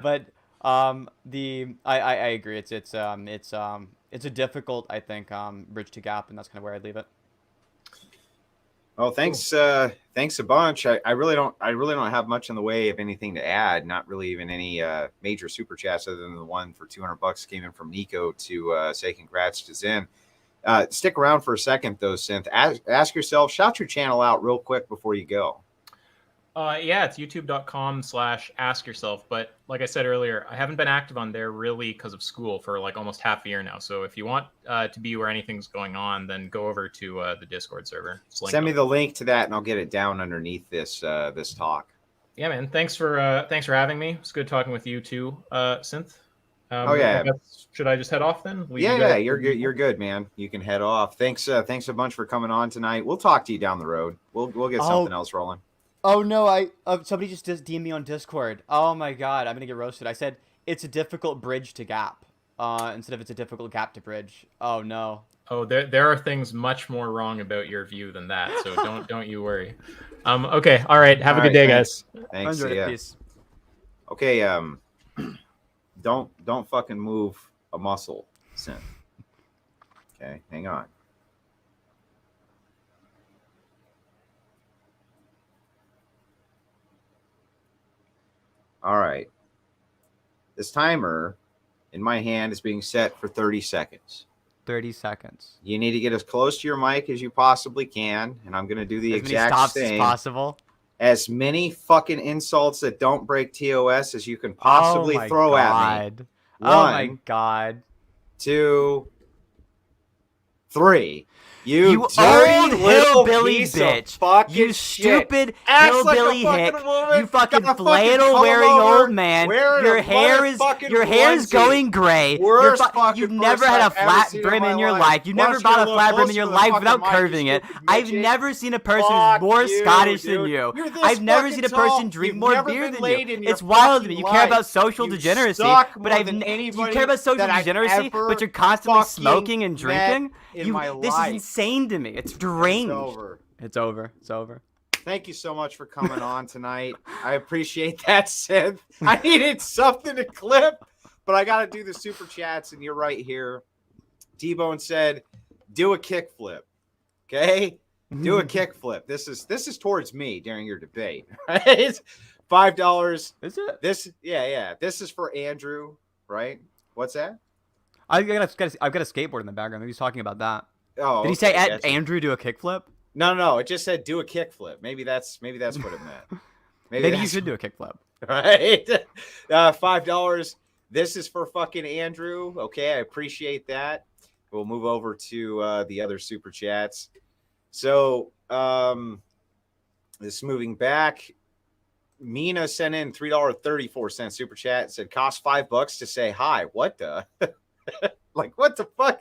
But I agree. It's a difficult, I think, bridge to gap, and that's kind of where I'd leave it. Well, thanks a bunch. I really don't have much in the way of anything to add. Not really even any major super chats other than the one for $200 came in from Nico to say congrats to Zen. Stick around for a second, though, Synth. Ask yourself, shout your channel out real quick before you go. Yeah, it's youtube.com/askyourself. But like I said earlier, I haven't been active on there really because of school for like almost half a year now. So if you want to be where anything's going on, then go over to the Discord server. Send me the link to that, and I'll get it down underneath this talk. Yeah, man. Thanks for having me. It's good talking with you too, Synth. Should I just head off then? Yeah, you're good. You're good, man. You can head off. Thanks a bunch for coming on tonight. We'll talk to you down the road. We'll get something else rolling. Oh no, somebody just DM me on Discord. Oh my god, I'm gonna get roasted. I said it's a difficult bridge to gap, instead of it's a difficult gap to bridge. Oh no. Oh, there are things much more wrong about your view than that. So don't you worry. Okay. All right. Have a good day, guys. Thanks. Peace. Okay. Don't fucking move a muscle, Synth. Okay, hang on. All right. This timer in my hand is being set for 30 seconds. 30 seconds. You need to get as close to your mic as you possibly can, and I'm going to do the exact same. As possible. As many fucking insults that don't break TOS as you can possibly throw at me. Oh my god. 2, 3. You old dirty little hillbilly piece bitch. Of fucking you stupid hillbilly hick. You fucking flannel wearing old man. Your hair is going gray. You've never had a flat brim in your life. You've never bought a flat brim in your life without curving it. I've never seen a person who's more Scottish than you. I've never seen a person drink more beer than you. It's wild to me. You care about social degeneracy, but you care about social degeneracy, but you're constantly smoking and drinking. This is insane to me. It's deranged. It's over. Thank you so much for coming on tonight. I appreciate that, Synth. I needed something to clip, but I got to do the super chats, and you're right here. T-Bone said, do a kickflip. Okay? Do a kickflip. This is towards me during your debate. Right? $5. Is it? Yeah. This is for Andrew, right? What's that? I've got a skateboard in the background. Maybe he's talking about that. Oh, did he say Andrew do a kickflip? No. It just said do a kickflip. Maybe that's what it meant. Maybe you should do a kickflip. Right? $5. This is for fucking Andrew. Okay, I appreciate that. We'll move over to the other super chats. So this moving back. Mina sent in $3.34 super chat. Said cost $5 to say hi. What the? Like, what the fuck?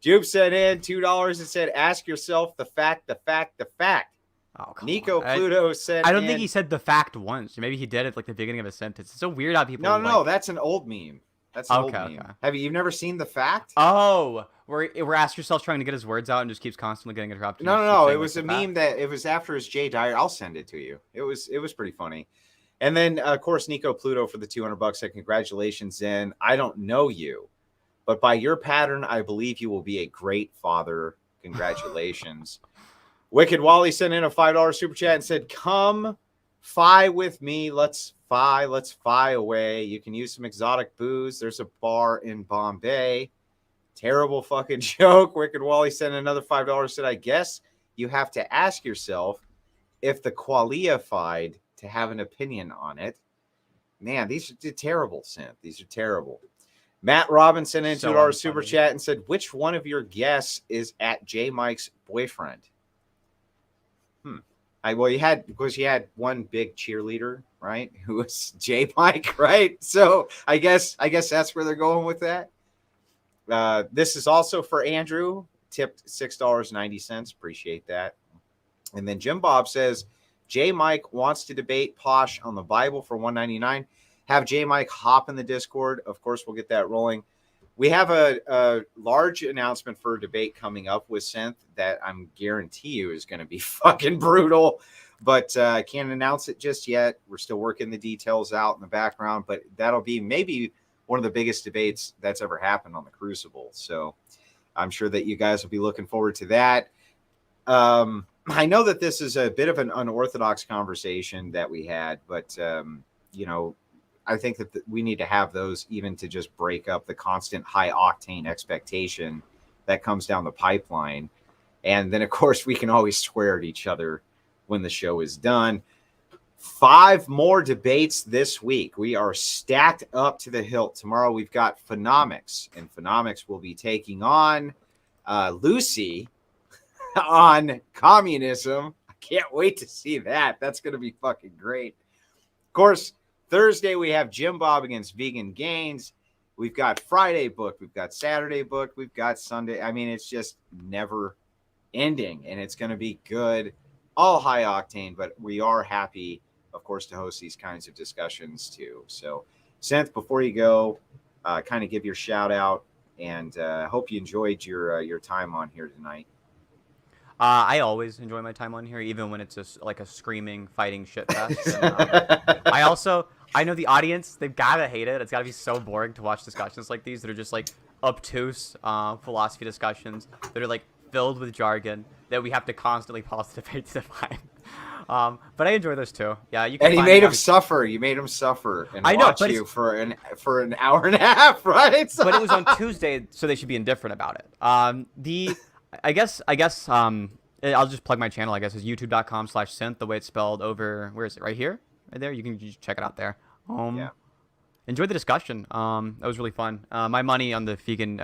Jupe sent in $2 and said, ask yourself the fact. Oh, Nico Pluto said, I don't think he said the fact once. Maybe he did it like the beginning of a sentence. It's so weird how people. No, that's an old meme. That's an old meme. Have you've never seen the fact? Oh, where ask yourself trying to get his words out and just keeps constantly getting interrupted. No. It was a meme that it was after his Jay Dyer. I'll send it to you. It was pretty funny. And then of course Nico Pluto for the $200 said, congratulations, Zen. I don't know you, but by your pattern, I believe you will be a great father. Congratulations. Wicked Wally sent in a $5 super chat and said, come fi with me. Let's fi away. You can use some exotic booze. There's a bar in Bombay. Terrible fucking joke. Wicked Wally sent another $5, said, I guess you have to ask yourself if the qualified to have an opinion on it. Man, these are terrible, Synth. These are terrible. Matt Robinson in $2 super chat and said, which one of your guests is at J Mike's boyfriend? Well, you had one big cheerleader, right? Who was J Mike, right? So I guess that's where they're going with that. This is also for Andrew, tipped $6.90. Appreciate that. And then Jim Bob says, J Mike wants to debate Posh on the Bible for $1.99. Have J Mike hop in the Discord. Of course, we'll get that rolling. We have a large announcement for a debate coming up with Synth that I'm guarantee you is going to be fucking brutal, but I can't announce it just yet. We're still working the details out in the background, but that'll be maybe one of the biggest debates that's ever happened on the Crucible. So I'm sure that you guys will be looking forward to that. I know that this is a bit of an unorthodox conversation that we had, but I think that we need to have those even to just break up the constant high octane expectation that comes down the pipeline. And then, of course, we can always swear at each other when the show is done. 5 more debates this week. We are stacked up to the hilt. Tomorrow we've got Phenomics, and Phenomics will be taking on Lucy on communism. I can't wait to see that. That's going to be fucking great. Of course, Thursday, we have Jim Bob against Vegan Gains. We've got Friday booked. We've got Saturday booked. We've got Sunday. I mean, it's just never ending, and it's going to be good. All high octane, but we are happy, of course, to host these kinds of discussions too. So, Synth, before you go, kind of give your shout out, and hope you enjoyed your time on here tonight. I always enjoy my time on here, even when it's like a screaming, fighting shit fest. And, I know the audience, they've got to hate it. It's got to be so boring to watch discussions like these that are just like obtuse philosophy discussions that are like filled with jargon that we have to constantly pause the debate to define. But I enjoy this too. Yeah, you can. And you made him suffer. You made him suffer and watch you for an hour and a half, right? But it was on Tuesday, so they should be indifferent about it. I guess I'll just plug my channel. I guess is youtube.com/synth. The way it's spelled over. Where is it? Right here. Right there. You can just check it out there. Yeah. Enjoy the discussion. That was really fun. My money on the vegan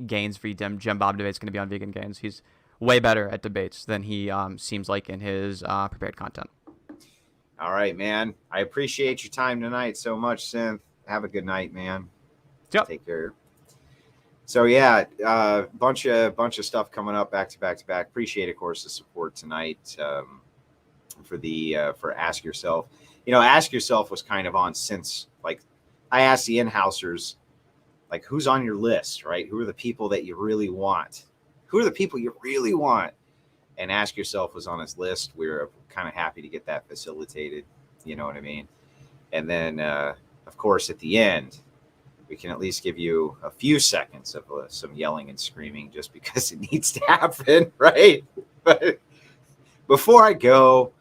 Gains v. Jim Bob debate is going to be on Vegan Gains. He's way better at debates than he seems like in his prepared content. All right, man. I appreciate your time tonight so much, Synth. Have a good night, man. Yep. Take care. So yeah, bunch of stuff coming up back to back. Appreciate, of course, the support tonight for Ask Yourself. Ask Yourself was kind of on since, like, I asked the in-housers, like, who's on your list, right? Who are the people that you really want? Who are the people you really want? And Ask Yourself was on his list. We were kind of happy to get that facilitated. You know what I mean? And then, of course, at the end, we can at least give you a few seconds of some yelling and screaming just because it needs to happen, right? But before I go,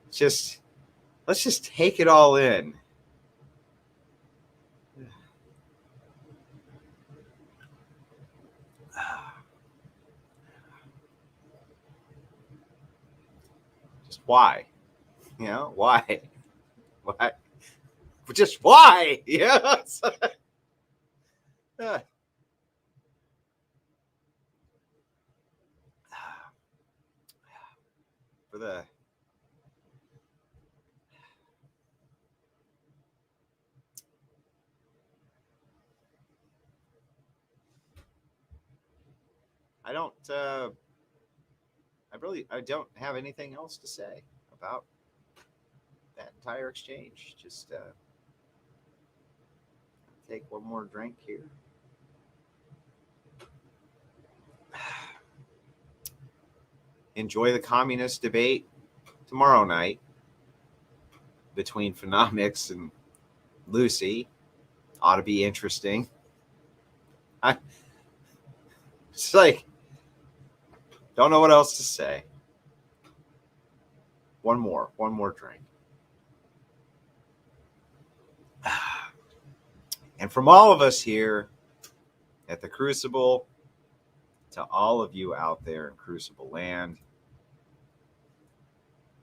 let's just take it all in. Just why? Why? Why? Just why? Yeah. For the I don't have anything else to say about that entire exchange. Just take one more drink here. Enjoy the communist debate tomorrow night between Phenomics and Lucy. Ought to be interesting. It's like, don't know what else to say. One more drink. And from all of us here at the Crucible, to all of you out there in Crucible land,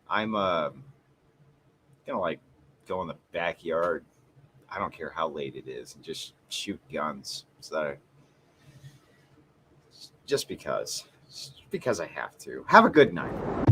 I'm gonna like go in the backyard. I don't care how late it is, and just shoot guns. So that just because I have to. Have a good night.